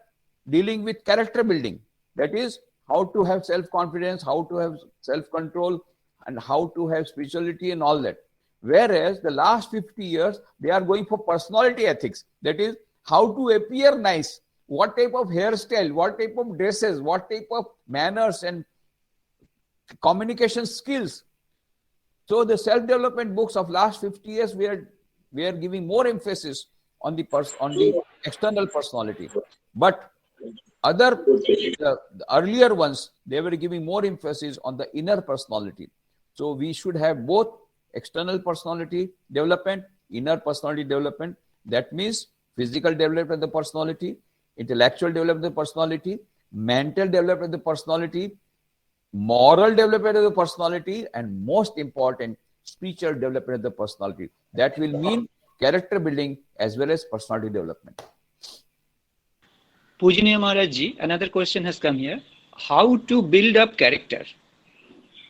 S1: dealing with character building. That is, how to have self-confidence, how to have self-control, and how to have spirituality and all that. Whereas the last 50 years, they are going for personality ethics. That is, how to appear nice, what type of hairstyle, what type of dresses, what type of manners and communication skills. So the self-development books of last 50 years, we are giving more emphasis on the external personality. But the earlier ones, they were giving more emphasis on the inner personality. So we should have both external personality development, inner personality development. That means physical development of the personality, intellectual development of the personality, mental development of the personality, moral development of the personality, and most important, spiritual development of the personality. That will mean character building as well as personality development.
S3: Pujaniya Maharaj Ji, another question has come here. How to build up character?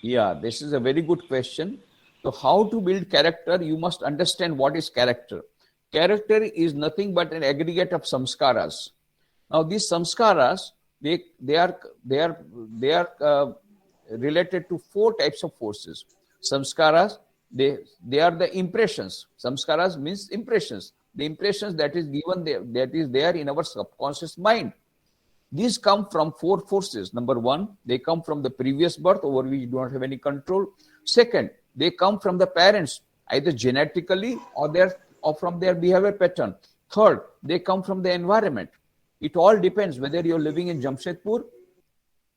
S1: Yeah, this is a very good question. So how to build character? You must understand what is character. Character is nothing but an aggregate of samskaras. Now these samskaras, they are related to four types of forces. Samskaras, they are the impressions. Samskaras means impressions. The impressions that is given there, that is there in our subconscious mind. These come from four forces. Number one, they come from the previous birth over which you do not have any control. Second, they come from the parents, either genetically or from their behavior pattern. Third, they come from the environment. It all depends whether you're living in Jamshedpur,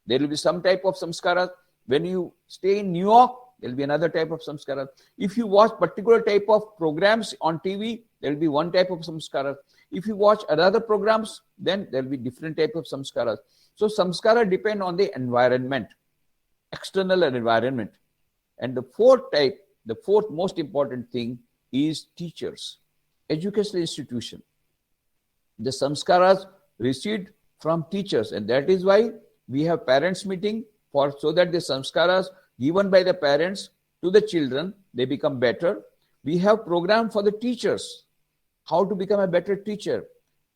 S1: there will be some type of samskara. When you stay in New York, there will be another type of samskara. If you watch particular type of programs on TV, there will be one type of samskara. If you watch other programs, then there will be different type of samskaras. So samskara depend on the environment, external environment. And the fourth most important thing is teachers, educational institution. The samskaras received from teachers, and that is why we have parents meeting so that the samskaras given by the parents to the children, they become better. We have program for the teachers, how to become a better teacher.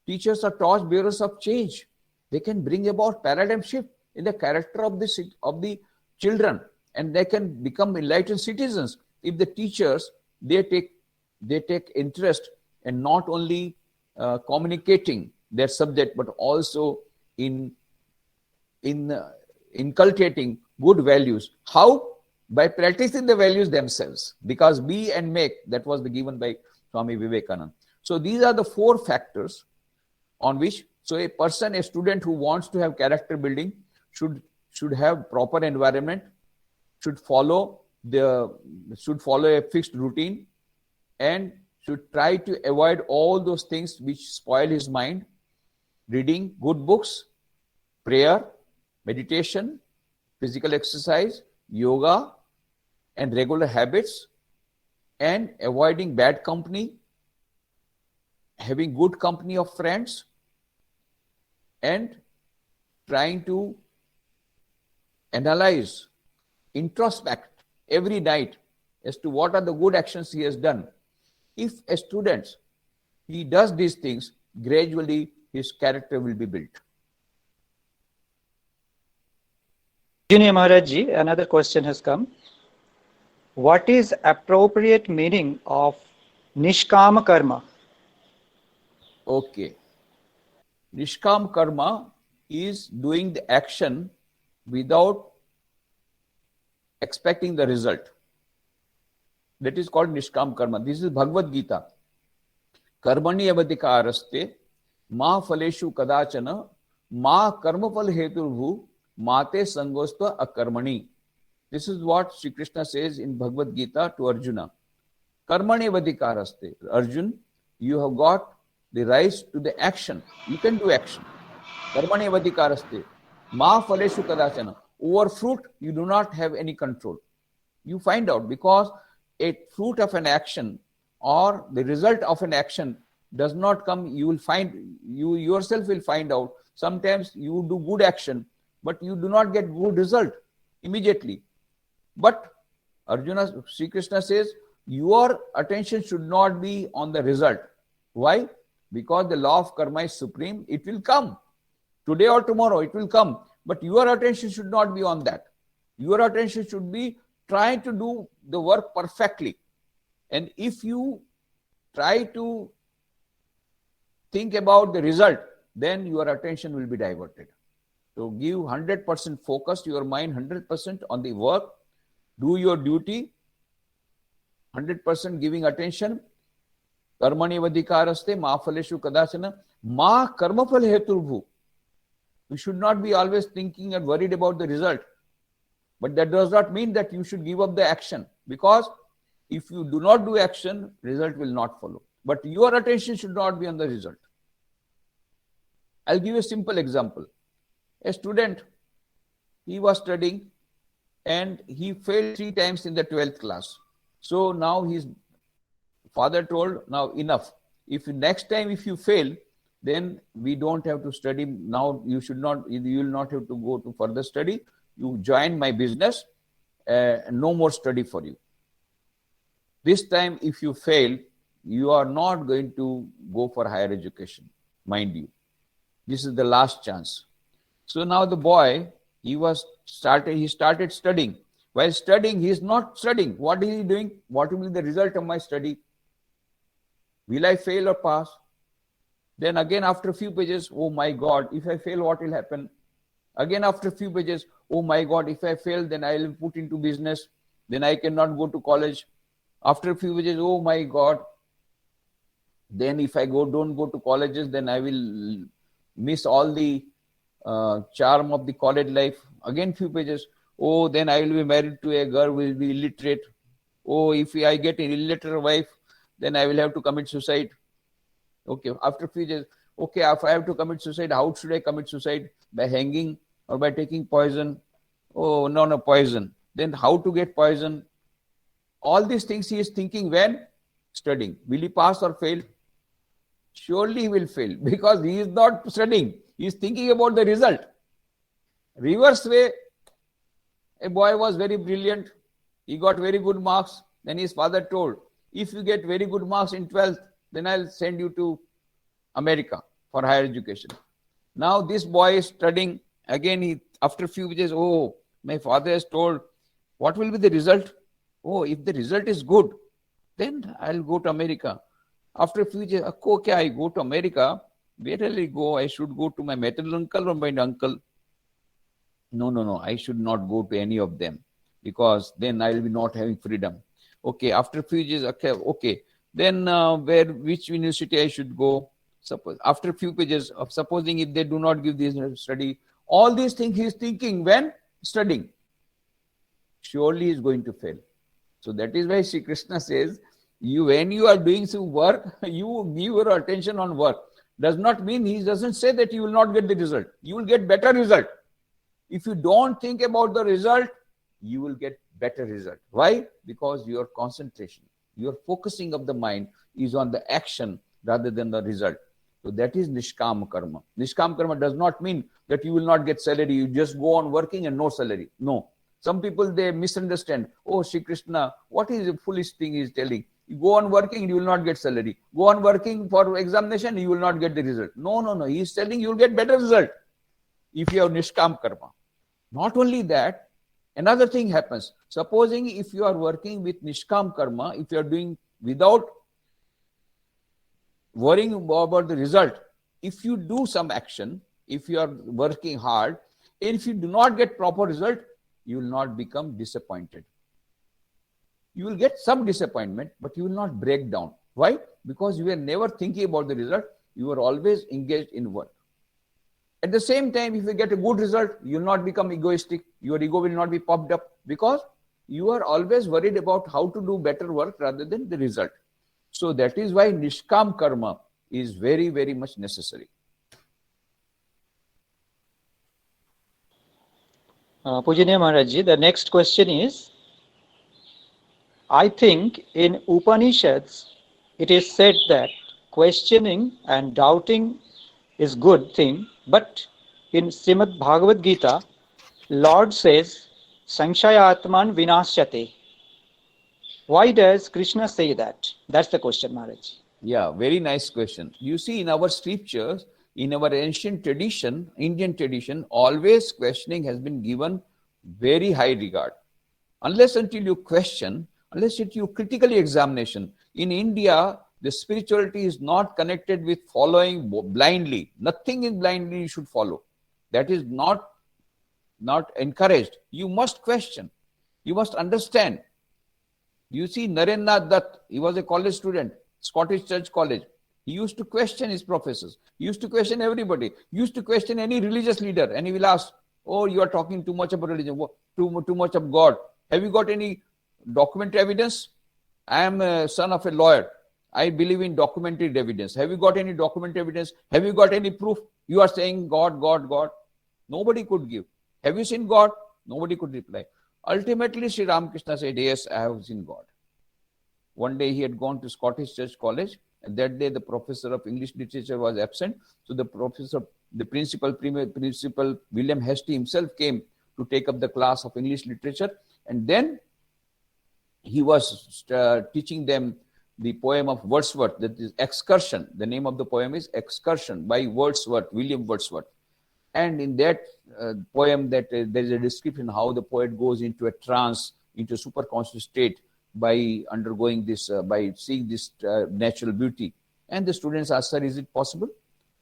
S1: Teachers are torch bearers of change. They can bring about paradigm shift in the character of the children, and they can become enlightened citizens if the teachers they take interest in not only communicating their subject but also in inculcating good values. How? By practicing the values themselves. Because be and make, that was given by Swami Vivekananda. So these are the four factors on which, so a student who wants to have character building should have proper environment, should follow a fixed routine, and should try to avoid all those things which spoil his mind. Reading good books, prayer, meditation, physical exercise, yoga, and regular habits, and avoiding bad company, having good company of friends, and trying to analyze, introspect every night as to what are the good actions he has done. If a student, he does these things, gradually his character will be built.
S3: Pujaniya Maharaj Ji, another question has come. What is appropriate meaning of Nishkama karma?
S1: Okay. Nishkam karma is doing the action without expecting the result. That is called Nishkam karma. This is Bhagavad Gita. Karmani avadikaraste ma phaleshu kadachana ma karmapal heturvu mate sangostva akarmani. This is what Sri Krishna says in Bhagavad Gita to Arjuna. Karmani avadikaraste. Arjun, you have got the rise to the action. You can do action. Karmani avadikaraste ma phaleshu kadachana. Over fruit, you do not have any control. You find out, because a fruit of an action or the result of an action does not come, you yourself will find out. Sometimes you do good action, but you do not get good result immediately. But Arjuna, Sri Krishna says, your attention should not be on the result. Why? Because the law of karma is supreme. It will come. Today or tomorrow, it will come. But your attention should not be on that. Your attention should be trying to do the work perfectly. And if you try to think about the result, then your attention will be diverted. So give 100% focus, your mind 100% on the work. Do your duty, 100% giving attention. Karmani vadikaraste ma phaleshu kadachana ma karmaphal heturvu. You should not be always thinking and worried about the result. But that does not mean that you should give up the action, because if you do not do action, result will not follow. But your attention should not be on the result. I'll give you a simple example. A student, he was studying and he failed 3 times in the 12th class. So now his father told, now enough. If next time if you fail, then we don't have to study. Now you will not have to go to further study. You join my business, no more study for you. This time if you fail, you are not going to go for higher education, mind you. This is the last chance. So now the boy, he started studying. While studying, he is not studying. What is he doing? What will be the result of my study? Will I fail or pass? Then again after a few pages, oh my God, if I fail, what will happen? Again after a few pages, oh my God, if I fail, then I will put into business. Then I cannot go to college. After a few pages, oh my God, then if I don't go to colleges, then I will miss all the charm of the college life. Again few pages, oh, then I will be married to a girl who will be illiterate. Oh, if I get an illiterate wife, then I will have to commit suicide. Okay, after a few days, okay, if I have to commit suicide, how should I commit suicide? By hanging or by taking poison? Oh, no, poison. Then how to get poison? All these things he is thinking when studying. Will he pass or fail? Surely he will fail, because he is not studying. He is thinking about the result. Reverse way, a boy was very brilliant. He got very good marks. Then his father told, if you get very good marks in 12th, then I'll send you to America for higher education. Now this boy is studying. Again, after a few days, oh, my father has told, what will be the result? Oh, if the result is good, then I'll go to America. After a few days, okay, I go to America. Where will I go? I should go to my maternal uncle or my uncle. No, I should not go to any of them, because then I will be not having freedom. Okay, after a few days, okay. Then which university I should go? Suppose after a few pages of supposing if they do not give this study, all these things he is thinking when studying. Surely he is going to fail. So that is why Sri Krishna says, when you are doing some work, you give your attention on work. Does not mean he doesn't say that you will not get the result. You will get better result. If you don't think about the result, you will get better result. Why? Because your concentration, your focusing of the mind is on the action rather than the result. So that is Nishkama karma. Nishkama karma does not mean that you will not get salary. You just go on working and no salary. No. Some people, they misunderstand. Oh, Sri Krishna, what is the foolish thing he is telling? You go on working, you will not get salary. Go on working for examination, you will not get the result. No. He is telling you will get better result if you have Nishkama karma. Not only that, another thing happens. Supposing if you are working with Nishkama karma, if you are doing without worrying about the result, if you do some action, if you are working hard, and if you do not get proper result, you will not become disappointed. You will get some disappointment, but you will not break down. Why? Because you were never thinking about the result. You were always engaged in work. At the same time, if you get a good result, you will not become egoistic. Your ego will not be popped up, because you are always worried about how to do better work rather than the result. So that is why Nishkam karma is very, very much necessary.
S3: Pujaniya Maharajji, the next question is, I think in Upanishads it is said that questioning and doubting is good thing, but in Srimad Bhagavad Gita, Lord says, Sanshayatman vinashyate. Why does Krishna say that? That's the question, Maharaj.
S1: Yeah, very nice question. You see, in our scriptures, in our ancient tradition, Indian tradition, always questioning has been given very high regard. Unless until you question, unless you critically examination. In India, the spirituality is not connected with following blindly. Nothing is blindly you should follow. That is not encouraged. You must question. You must understand. You see, Narendra Dutt, he was a college student, Scottish Church College. He used to question his professors. He used to question everybody. He used to question any religious leader. And he will ask, oh, you are talking too much about religion, too much of God. Have you got any documentary evidence? I am a son of a lawyer. I believe in documentary evidence. Have you got any documentary evidence? Have you got any proof? You are saying God, God, God. Nobody could give. Have you seen God? Nobody could reply. Ultimately, Sri Ramakrishna said, yes, I have seen God. One day he had gone to Scottish Church College, and that day the professor of English literature was absent. So the principal William Hastie himself came to take up the class of English literature, and then he was teaching them the poem of Wordsworth, that is Excursion. The name of the poem is Excursion by William Wordsworth. And in that poem, there is a description how the poet goes into a trance, into a superconscious state by undergoing this, by seeing this natural beauty. And the students ask, sir, is it possible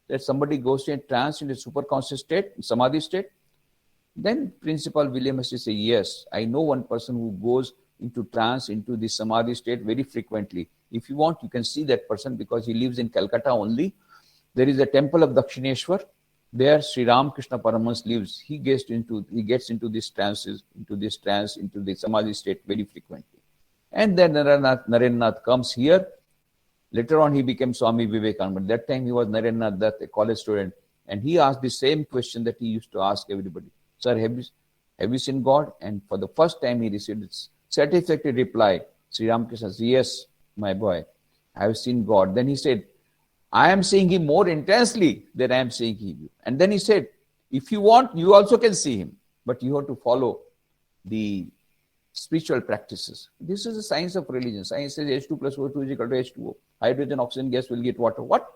S1: that somebody goes to a trance in a superconscious state, Samadhi state? Then Principal William has to say, yes, I know one person who goes into trance, into the Samadhi state very frequently. If you want, you can see that person because he lives in Calcutta only. There is a temple of Dakshineshwar. There Sri Ramakrishna Paramahansa lives. He gets into these trances, into the Samadhi state very frequently. And then Narendranath comes here. Later on, he became Swami Vivekananda. But that time he was Narendranath, a college student. And he asked the same question that he used to ask everybody. Sir, have you seen God? And for the first time he received a satisfactory reply. Sri Ramakrishna said, yes, my boy, I have seen God. Then he said, I am seeing him more intensely than I am seeing him. And then he said, if you want, you also can see him. But you have to follow the spiritual practices. This is the science of religion. Science says H2 plus O2 is equal to H2O. Hydrogen, oxygen gas will get water. What?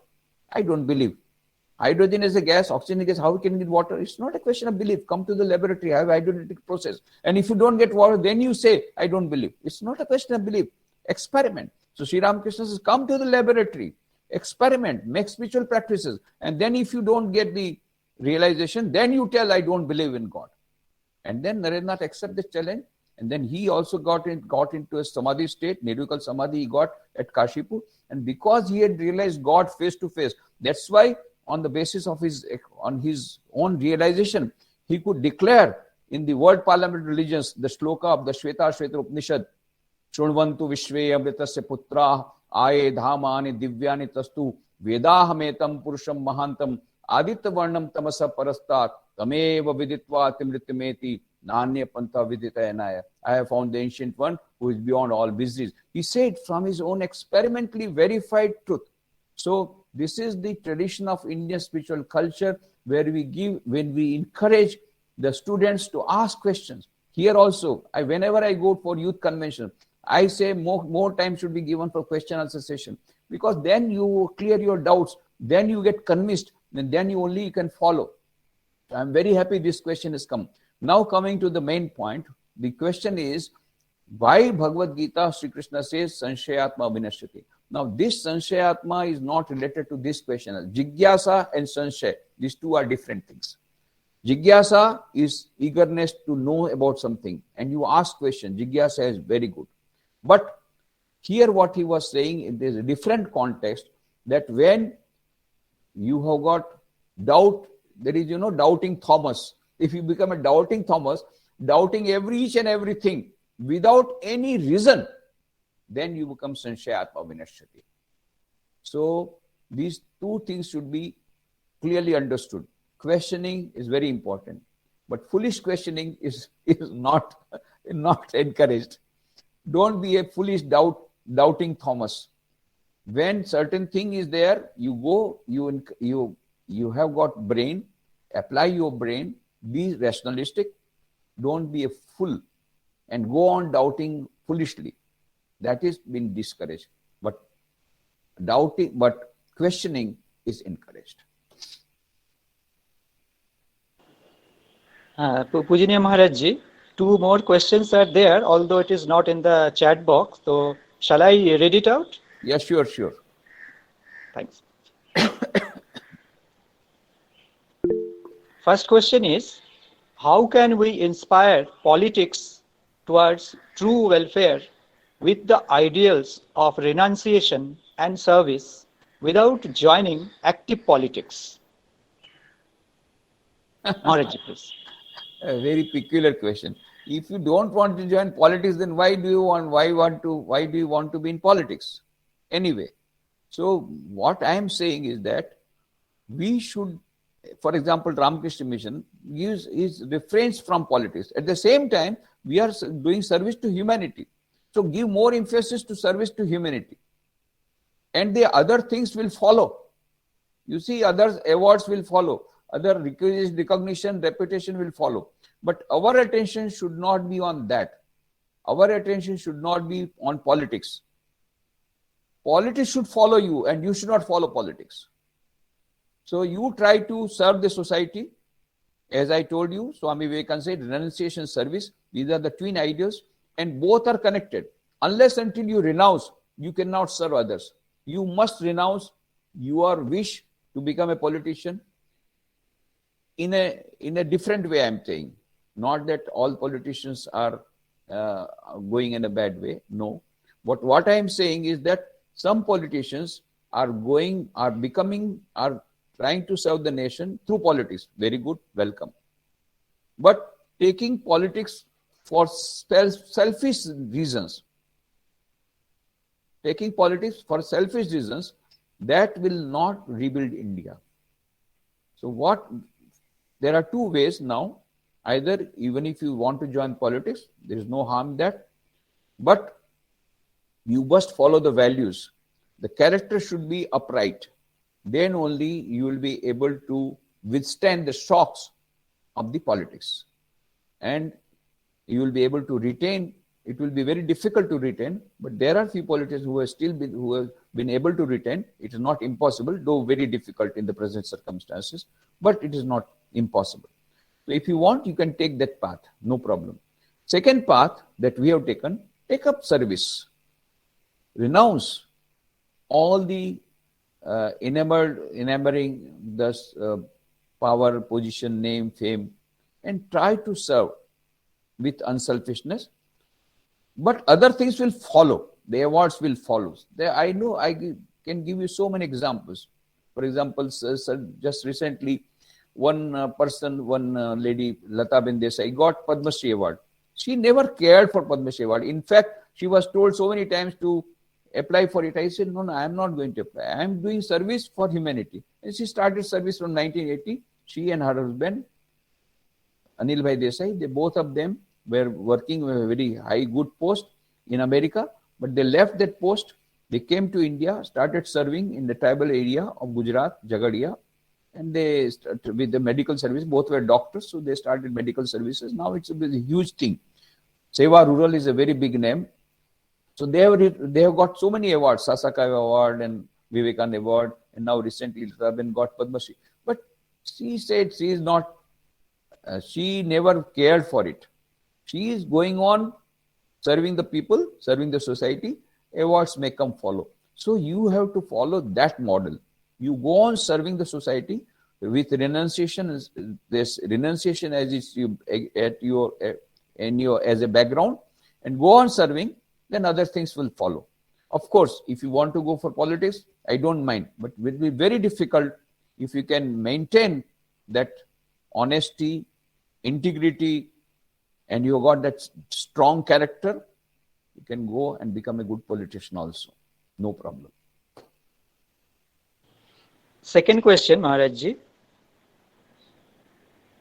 S1: I don't believe. Hydrogen is a gas, oxygen is a gas. How can it get water? It's not a question of belief. Come to the laboratory, have hydrolytic process. And if you don't get water, then you say, I don't believe. It's not a question of belief. Experiment. So Sri Ramakrishna says, come to the laboratory, experiment, make spiritual practices. And then if you don't get the realization, then you tell, I don't believe in God. And then Narendranath accepted the challenge. And then he also got into a Samadhi state, Nirvikal Samadhi he got at Kashipur. And because he had realized God face to face, that's why on the basis of his own realization, he could declare in the world parliament religions, the shloka of the Shveta Upanishad, Shunvantu Vishve Amritasya Putra Aye Dhamani Divyani Tastu Vedahametam Purusham Mahantam Aditya Varnam Tamasa Parastat Tameva Viditva Timritimeti Nanya Pantha Viditayanaya. I have found the ancient one who is beyond all miseries. He said from his own experimentally verified truth. So this is the tradition of Indian spiritual culture where when we encourage the students to ask questions. Here also, whenever I go for youth convention, I say more time should be given for question answer session, because then you clear your doubts, then you get convinced, and then you only can follow. So I'm very happy this question has come. Now coming to the main point, the question is, why Bhagavad Gita, Sri Krishna says, Sanshayatma Vinashyati. Now this Sanshayatma is not related to this question. Jigyasa and Sanshay, these two are different things. Jigyasa is eagerness to know about something, and you ask questions. Jigyasa is very good. But here what he was saying, there is a different context, that when you have got doubt, there is, doubting Thomas. If you become a doubting Thomas, doubting each and everything without any reason, then you become Sanshayatma Vinashyati. So these two things should be clearly understood. Questioning is very important, but foolish questioning is not encouraged. Don't be a foolish doubting Thomas. When certain thing is there, you go, you have got brain, apply your brain, be rationalistic, don't be a fool, and go on doubting foolishly. That is being discouraged. But questioning is encouraged.
S3: Pujaniya Maharaj, two more questions are there, although it is not in the chat box. So, shall I read it out?
S1: Yeah, sure.
S3: Thanks. First question is, how can we inspire politics towards true welfare with the ideals of renunciation and service without joining active politics? Maharaj, please.
S1: A very peculiar question. If you don't want to join politics, then why do you want to be in politics? Anyway, so what I am saying is that we should, for example, Ramakrishna Mission is refrains from politics. At the same time, we are doing service to humanity. So give more emphasis to service to humanity. And the other things will follow. You see, other awards will follow. Other recognition, reputation will follow. But our attention should not be on that. Our attention should not be on politics. Politics should follow you, and you should not follow politics. So you try to serve the society. As I told you, Swami Vivekananda said, renunciation, service, these are the twin ideals, and both are connected. Unless until you renounce, you cannot serve others. You must renounce your wish to become a politician in a different way, I'm saying. Not that all politicians are going in a bad way. No. But what I am saying is that some politicians are trying to serve the nation through politics. Very good, welcome. But taking politics for selfish reasons, that will not rebuild India. So there are two ways now. Either, even if you want to join politics, there is no harm in that. But you must follow the values. The character should be upright. Then only you will be able to withstand the shocks of the politics. And you will be able to retain. It will be very difficult to retain, but there are few politicians who have been able to retain. It is not impossible, though very difficult in the present circumstances, but it is not impossible. So if you want, you can take that path, no problem. Second path that we have taken, take up service. Renounce all the enamoring the power, position, name, fame, and try to serve with unselfishness. But other things will follow. The awards will follow. I know I can give you so many examples. For example, just recently, one lady, Lata Desai, got Padmashree Award. She never cared for Padmashree Award. In fact, she was told so many times to apply for it. I said, no, I am not going to apply. I am doing service for humanity. And she started service from 1980. She and her husband, Anil Bhai Desai, both of them were working with a very high, good post in America. But they left that post. They came to India, started serving in the tribal area of Gujarat, Jagadia. And they started with the medical service. Both were doctors, so they started medical services. Now it's a huge thing. Seva Rural is a very big name. So they have got so many awards, Sasaka Award and Vivekananda Award, and now recently Rabin got Padmashree. But she said she is not, she never cared for it. She is going on serving the people, serving the society. Awards may come follow. So you have to follow that model. You go on serving the society with renunciation. This renunciation as is as a background, and go on serving. Then other things will follow. Of course, if you want to go for politics, I don't mind, but it will be very difficult if you can maintain that honesty, integrity, and you got that strong character. You can go and become a good politician also. No problem.
S3: Second question, Maharajji.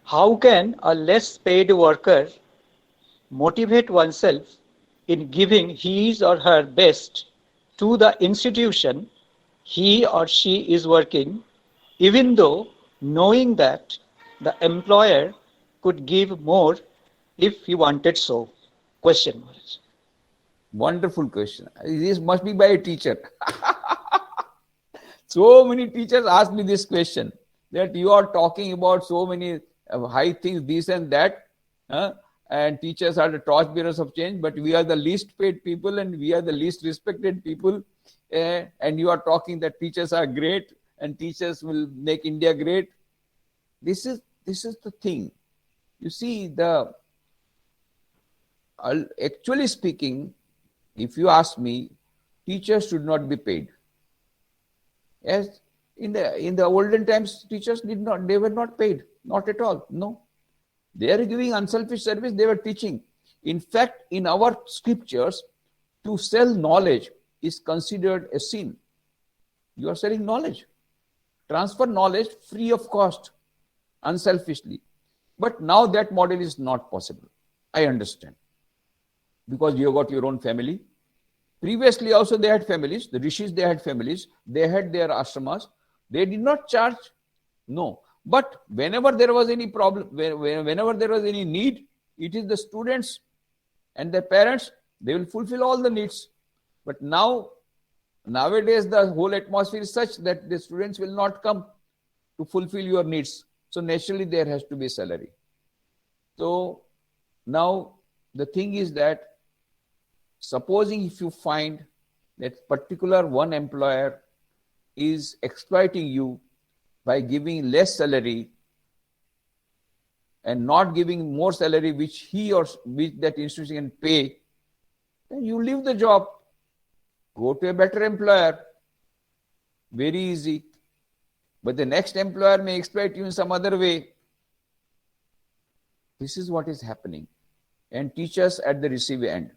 S3: How can a less paid worker motivate oneself in giving his or her best to the institution he or she is working even though knowing that the employer could give more if he wanted so? Question mark.
S1: Wonderful question. This must be by a teacher. So many teachers ask me this question, that you are talking about so many high things, this and that, and teachers are the torchbearers of change, but we are the least paid people and we are the least respected people, and you are talking that teachers are great and teachers will make India great. This is the thing. You see, actually speaking, if you ask me, teachers should not be paid. As in the olden times, teachers they were not paid, not at all. No, they are giving unselfish service. They were teaching. In fact, in our scriptures, to sell knowledge is considered a sin. You are selling knowledge. Transfer knowledge free of cost, unselfishly. But now that model is not possible. I understand. Because you got your own family. Previously also they had families. The rishis, they had families. They had their ashramas. They did not charge. No. But whenever there was any problem, whenever there was any need, it is the students and their parents, they will fulfill all the needs. But nowadays the whole atmosphere is such that the students will not come to fulfill your needs. So naturally there has to be salary. So now the thing is that, supposing if you find that particular one employer is exploiting you by giving less salary and not giving more salary which he or which that institution can pay, then you leave the job. Go to a better employer. Very easy. But the next employer may exploit you in some other way. This is what is happening. And teachers at the receiving end,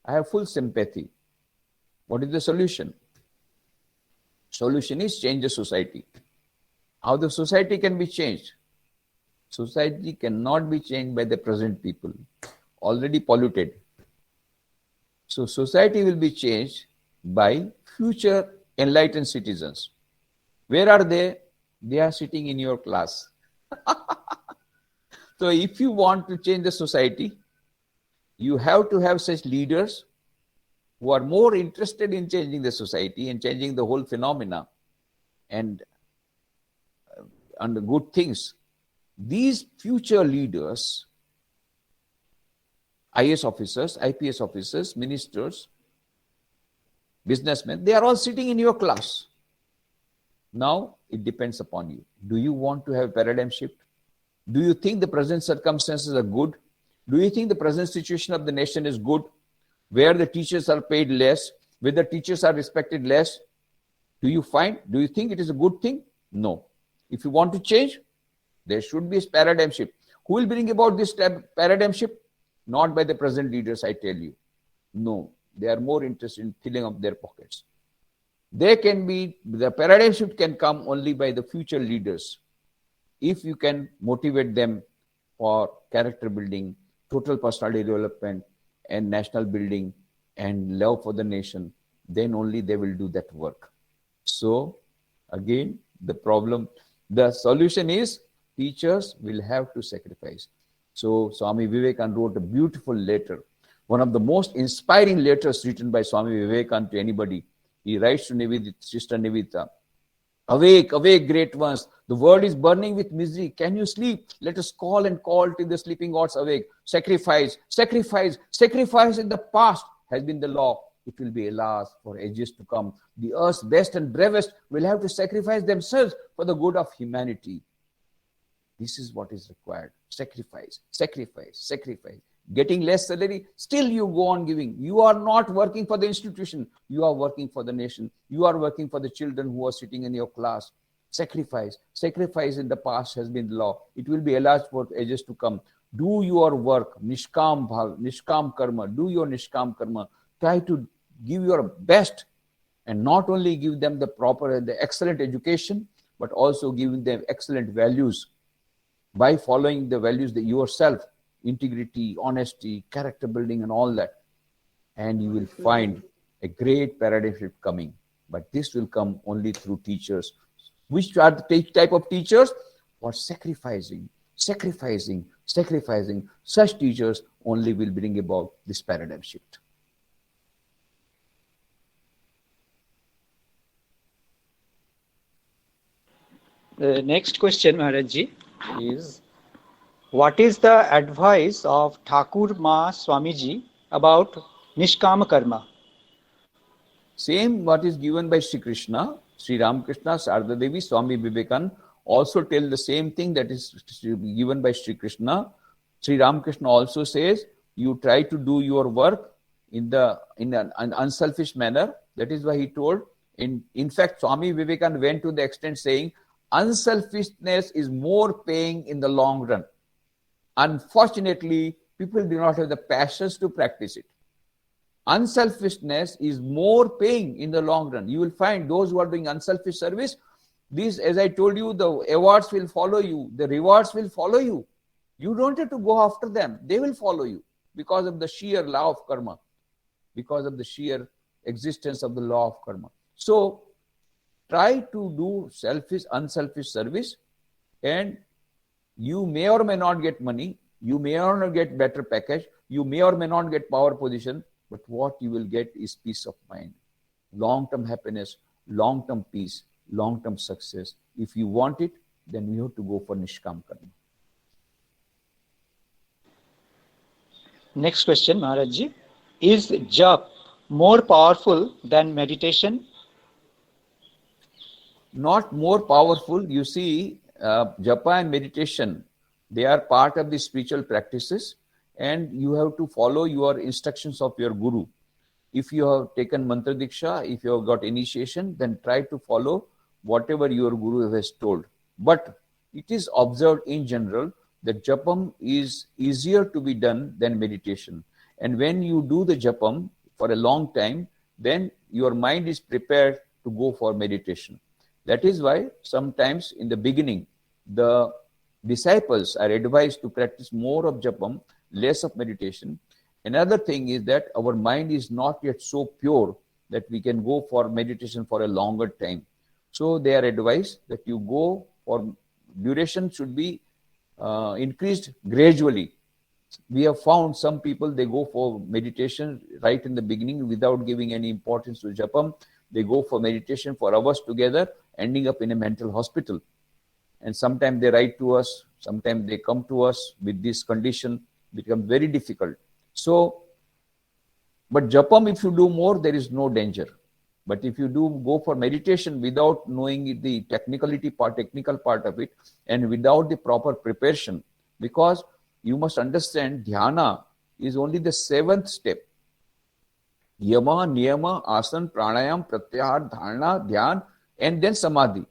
S1: I have full sympathy. What is the solution? Solution is change the society. How the society can be changed? Society cannot be changed by the present people, already polluted. So society will be changed by future enlightened citizens. Where are they? They are sitting in your class. So if you want to change the society, you have to have such leaders who are more interested in changing the society and changing the whole phenomena and the good things. These future leaders, IAS officers, IPS officers, ministers, businessmen, they are all sitting in your class. Now, it depends upon you. Do you want to have a paradigm shift? Do you think the present circumstances are good? Do you think the present situation of the nation is good? Where the teachers are paid less, where the teachers are respected less? Do you think it is a good thing? No. If you want to change, there should be a paradigm shift. Who will bring about this paradigm shift? Not by the present leaders, I tell you. No. They are more interested in filling up their pockets. The paradigm shift can come only by the future leaders. If you can motivate them for character building, total personality development, and national building, and love for the nation, then only they will do that work. So, again, the solution is teachers will have to sacrifice. So, Swami Vivekananda wrote a beautiful letter, one of the most inspiring letters written by Swami Vivekananda to anybody. He writes to Sister Nivedita, "Awake, awake, great ones. The world is burning with misery. Can you sleep? Let us call to the sleeping gods awake. Sacrifice, sacrifice, sacrifice in the past has been the law. It will be alas for ages to come. The earth's best and bravest will have to sacrifice themselves for the good of humanity." This is what is required. Sacrifice, sacrifice, sacrifice. Getting less salary, still you go on giving. You are not working for the institution. You are working for the nation. You are working for the children who are sitting in your class. Sacrifice. Sacrifice in the past has been the law. It will be alas for ages to come. Do your work. Nishkam bhav, Nishkam karma. Do your Nishkam karma. Try to give your best and not only give them the excellent education, but also giving them excellent values by following the values that yourself, integrity, honesty, character building, and all that. And you will find a great paradigm shift coming. But this will come only through teachers. Which are the type of teachers? For sacrificing. Such teachers only will bring about this paradigm shift.
S3: The next question, Maharajji, is what is the advice of Thakur Ma Swamiji about Nishkama Karma?
S1: Same what is given by Sri Krishna, Sri Ramakrishna, Sarada Devi, Swami Vivekananda also tell the same thing that is given by Sri Krishna. Sri Ramakrishna also says, you try to do your work in an unselfish manner. That is why he told. In fact, Swami Vivekananda went to the extent saying, unselfishness is more paying in the long run. Unfortunately, people do not have the passions to practice it. Unselfishness is more paying in the long run. You will find those who are doing unselfish service, these, as I told you, the awards will follow you, the rewards will follow you. You don't have to go after them. They will follow you because of the sheer law of karma, because of the sheer existence of the law of karma. So, try to do unselfish service, and you may or may not get money, you may or may not get better package, you may or may not get power position, but what you will get is peace of mind, long-term happiness, long-term peace, long-term success. If you want it, then you have to go for Nishkama Karma.
S3: Next question, Maharajji. Is jap more powerful than meditation?
S1: Not more powerful. You see, japa and meditation, they are part of the spiritual practices, and you have to follow your instructions of your guru. If you have taken mantra diksha, if you have got initiation, then try to follow whatever your guru has told. But it is observed in general that japam is easier to be done than meditation. And when you do the japam for a long time, then your mind is prepared to go for meditation. That is why sometimes in the beginning, the disciples are advised to practice more of japam, less of meditation. Another thing is that our mind is not yet so pure that we can go for meditation for a longer time. So they are advised that you go for duration should be increased gradually. We have found some people, they go for meditation right in the beginning without giving any importance to japam. They go for meditation for hours together, ending up in a mental hospital. And sometimes they write to us, sometimes they come to us with this condition, become very difficult. So, but japam, if you do more, there is no danger. But if you do go for meditation without knowing the technical part of it, and without the proper preparation, because you must understand dhyana is only the 7th step. Yama, niyama, asan, pranayam, pratyahar, dharana, dhyan, and then samadhi.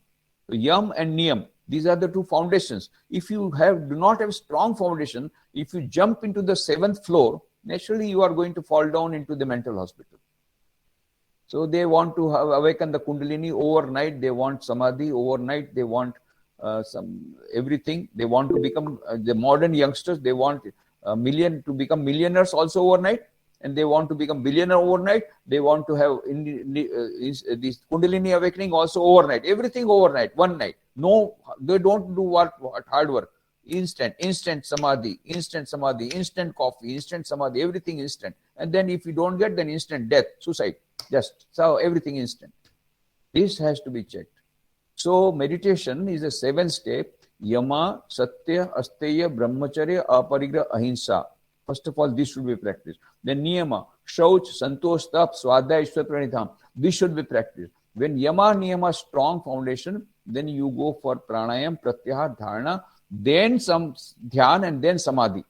S1: So yam and niyam, these are the two foundations. If you do not have strong foundation, if you jump into the 7th floor, naturally you are going to fall down into the mental hospital. So they want to awaken the kundalini overnight, they want samadhi overnight, they want everything. They want to become, the modern youngsters, they want to become millionaires also overnight, and they want to become billionaire overnight. They want to have this kundalini awakening also overnight. Everything overnight, one night. No, they don't do what hard work. Instant samadhi, instant coffee, instant samadhi, everything instant. And then if you don't get, then instant death, suicide. Just so everything instant. This has to be checked. So meditation is a 7th step. Yama, Satya, Asteya, Brahmacharya, Aparigraha, Ahimsa. First of all, this should be practiced. Then Niyama, Shauch, Santosh, Tap, Swadhyaya, Ishwar Pranidham. This should be practiced. When Yama, Niyama, strong foundation, then you go for Pranayam, Pratyahar, Dharana, then some Dhyan, and then Samadhi.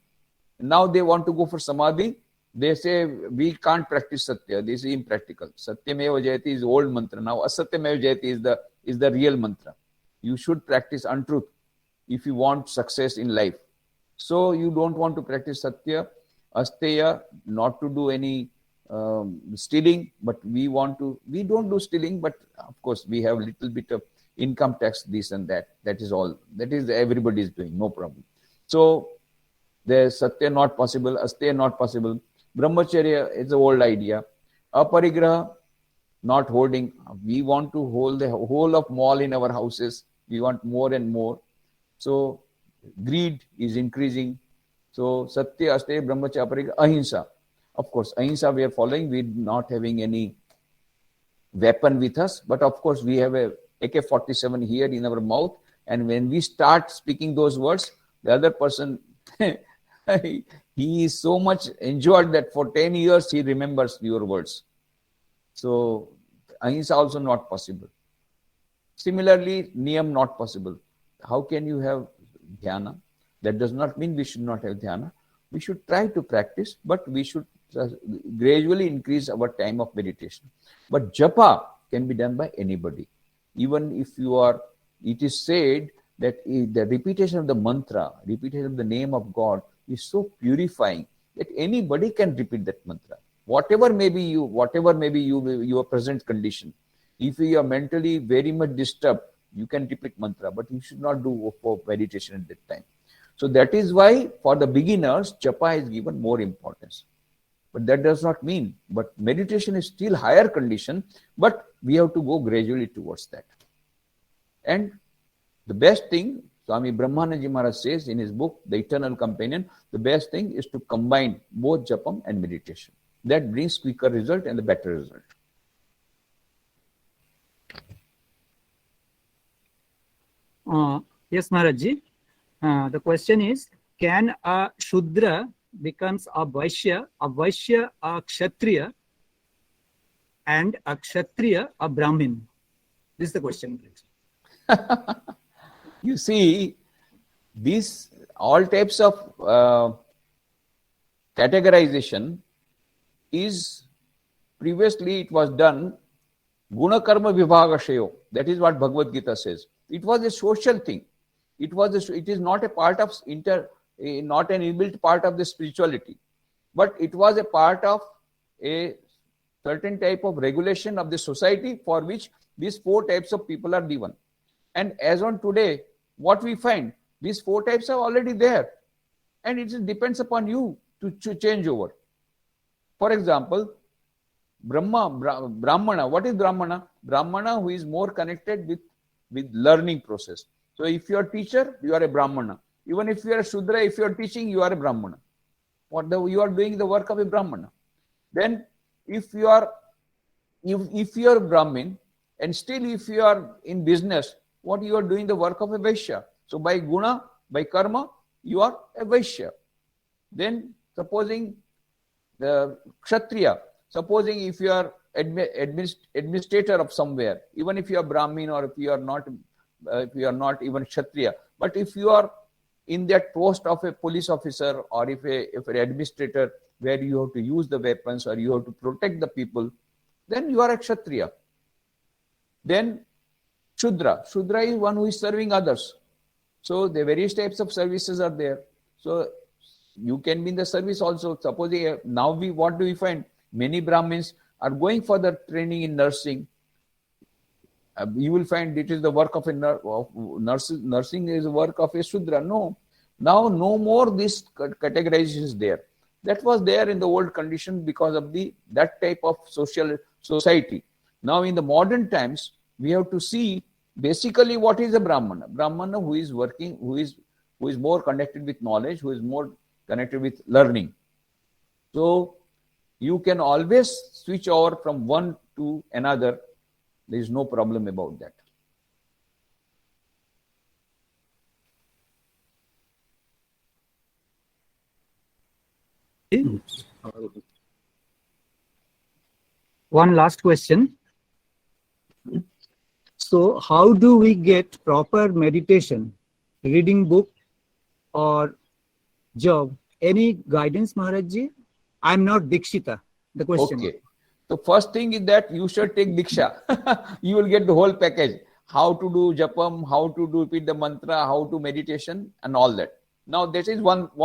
S1: Now they want to go for Samadhi. They say, we can't practice Satya. This is impractical. Satyameva Jayati is old mantra. Now Asatyameva Jayati is the real mantra. You should practice untruth if you want success in life. So you don't want to practice Satya, Asteya, not to do any stealing, but we don't do stealing, but of course we have a little bit of income tax, this and that. That is all. That is everybody is doing, no problem. So the Satya not possible, Asteya not possible. Brahmacharya is the old idea. Aparigraha, not holding. We want to hold the whole of mall in our houses. We want more and more. So greed is increasing. So satya, asteya, brahmacharya, parika, ahimsa. Of course, ahimsa we are following. We're not having any weapon with us, but of course we have a AK-47 here in our mouth, and when we start speaking those words, the other person he is so much enjoyed that for 10 years he remembers your words. So ahimsa also not possible. Similarly, niyam not possible. How can you have dhyana? That does not mean we should not have dhyana. We should try to practice, but we should gradually increase our time of meditation. But japa can be done by anybody. Even if you are, it is said that the repetition of the mantra, repetition of the name of God is so purifying that anybody can repeat that mantra. Whatever may be your present condition. If you are mentally very much disturbed, you can repeat mantra, but you should not do for meditation at that time. So that is why for the beginners, japa is given more importance. But that does not mean, but meditation is still higher condition, but we have to go gradually towards that. And the best thing, Swami Brahmanandaji Maharaj says in his book, The Eternal Companion, the best thing is to combine both japam and meditation. That brings quicker result and the better result.
S3: Yes, Maharajji. The question is, can a Shudra becomes a Vaishya a Kshatriya, and a Kshatriya a Brahmin? This is the question.
S1: You see, these all types of categorization is previously it was done guna karma vibhagashayo. That is what Bhagavad Gita says. It was a social thing. It is not a part of not an inbuilt part of the spirituality, but it was a part of a certain type of regulation of the society for which these four types of people are given. And as on today, what we find, these four types are already there, and it depends upon you to change over. For example, Brahmana. What is Brahmana? Brahmana who is more connected with learning process. So if you are a teacher, you are a Brahmana. Even if you are a Shudra, if you are teaching, you are a Brahmana. You are doing the work of a Brahmana. Then if you are a Brahmin, and still if you are in business, what you are doing the work of a Vaishya. So by guna, by karma, you are a Vaishya. Then supposing the Kshatriya, supposing if you are administrator of somewhere, even if you are Brahmin or if you are not even Kshatriya, but if you are in that post of a police officer or if an administrator where you have to use the weapons or you have to protect the people, then you are a Kshatriya. Then Shudra is one who is serving others. So the various types of services are there. So you can be in the service also. Suppose now what do we find? Many Brahmins are going for the training in nursing. You will find it is the work of a nurse. Nursing is the work of a Shudra. No. Now no more this categorization is there. That was there in the old condition because of that type of society. Now in the modern times, we have to see basically what is a Brahmana. Brahmana who is working, who is more connected with knowledge, who is more connected with learning. So you can always switch over from one to another. There is no problem about that.
S3: One last question. So how do we get proper meditation, reading book or job? Any guidance, Maharajji? I'm not Dikshita. The question.
S1: Okay. So first thing is that you should take Diksha. You will get the whole package. How to do japam, how to repeat the mantra, how to meditation and all that. Now this is one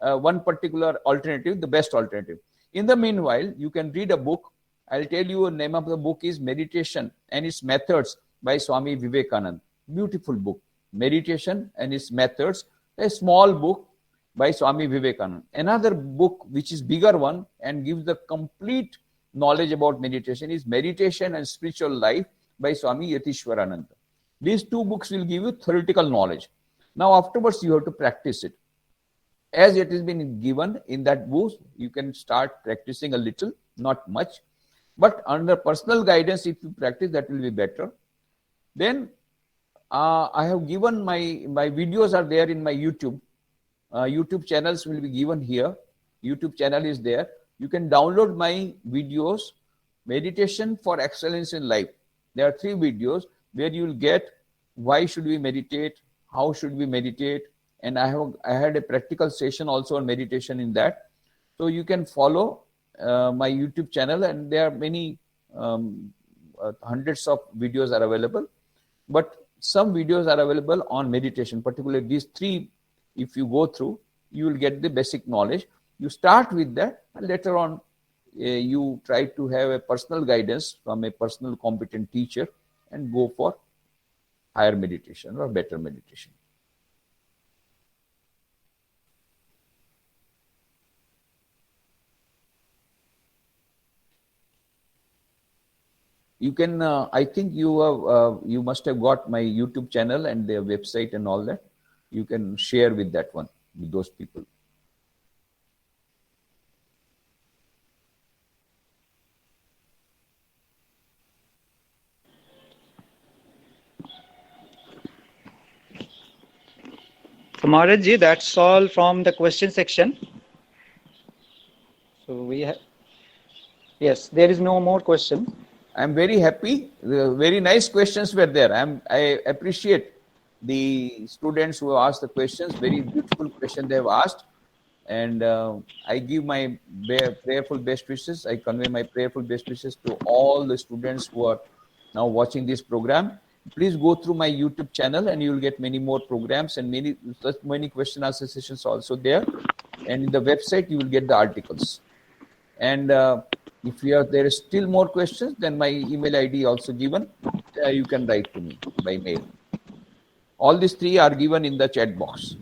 S1: particular alternative, the best alternative. In the meanwhile, you can read a book. I'll tell you the name of the book is Meditation and its Methods by Swami Vivekananda. Beautiful book. Meditation and its Methods. A small book by Swami Vivekananda. Another book which is bigger one and gives the complete knowledge about meditation is Meditation and Spiritual Life by Swami Nikhileswarananda. These two books will give you theoretical knowledge. Now afterwards you have to practice it. As it has been given in that book, you can start practicing a little, not much. But under personal guidance, if you practice, that will be better. Then I have given my videos are there in my YouTube. YouTube channels will be given here. YouTube channel is there. You can download my videos, Meditation for Excellence in Life. There are 3 videos where you will get why should we meditate, how should we meditate, and I had a practical session also on meditation in that. So you can follow my YouTube channel, and there are many hundreds of videos are available, but some videos are available on meditation. Particularly these 3, if you go through, you will get the basic knowledge. You start with that, and later on you try to have a personal guidance from a personal competent teacher and go for higher meditation or better meditation. You can, I think you must have got my YouTube channel and their website and all that. You can share with that one, with those people.
S3: So Maharaj ji, that's all from the question section. So we have, yes, there is no more question.
S1: I'm very happy. Very nice questions were there. I appreciate the students who have asked the questions. Very beautiful question they have asked. And I give my prayerful best wishes. I convey my prayerful best wishes to all the students who are now watching this program. Please go through my YouTube channel and you will get many more programs and many question answer sessions also there. And in the website, you will get the articles. And if there is still more questions, then my email ID also given. You can write to me by mail. All these 3 are given in the chat box.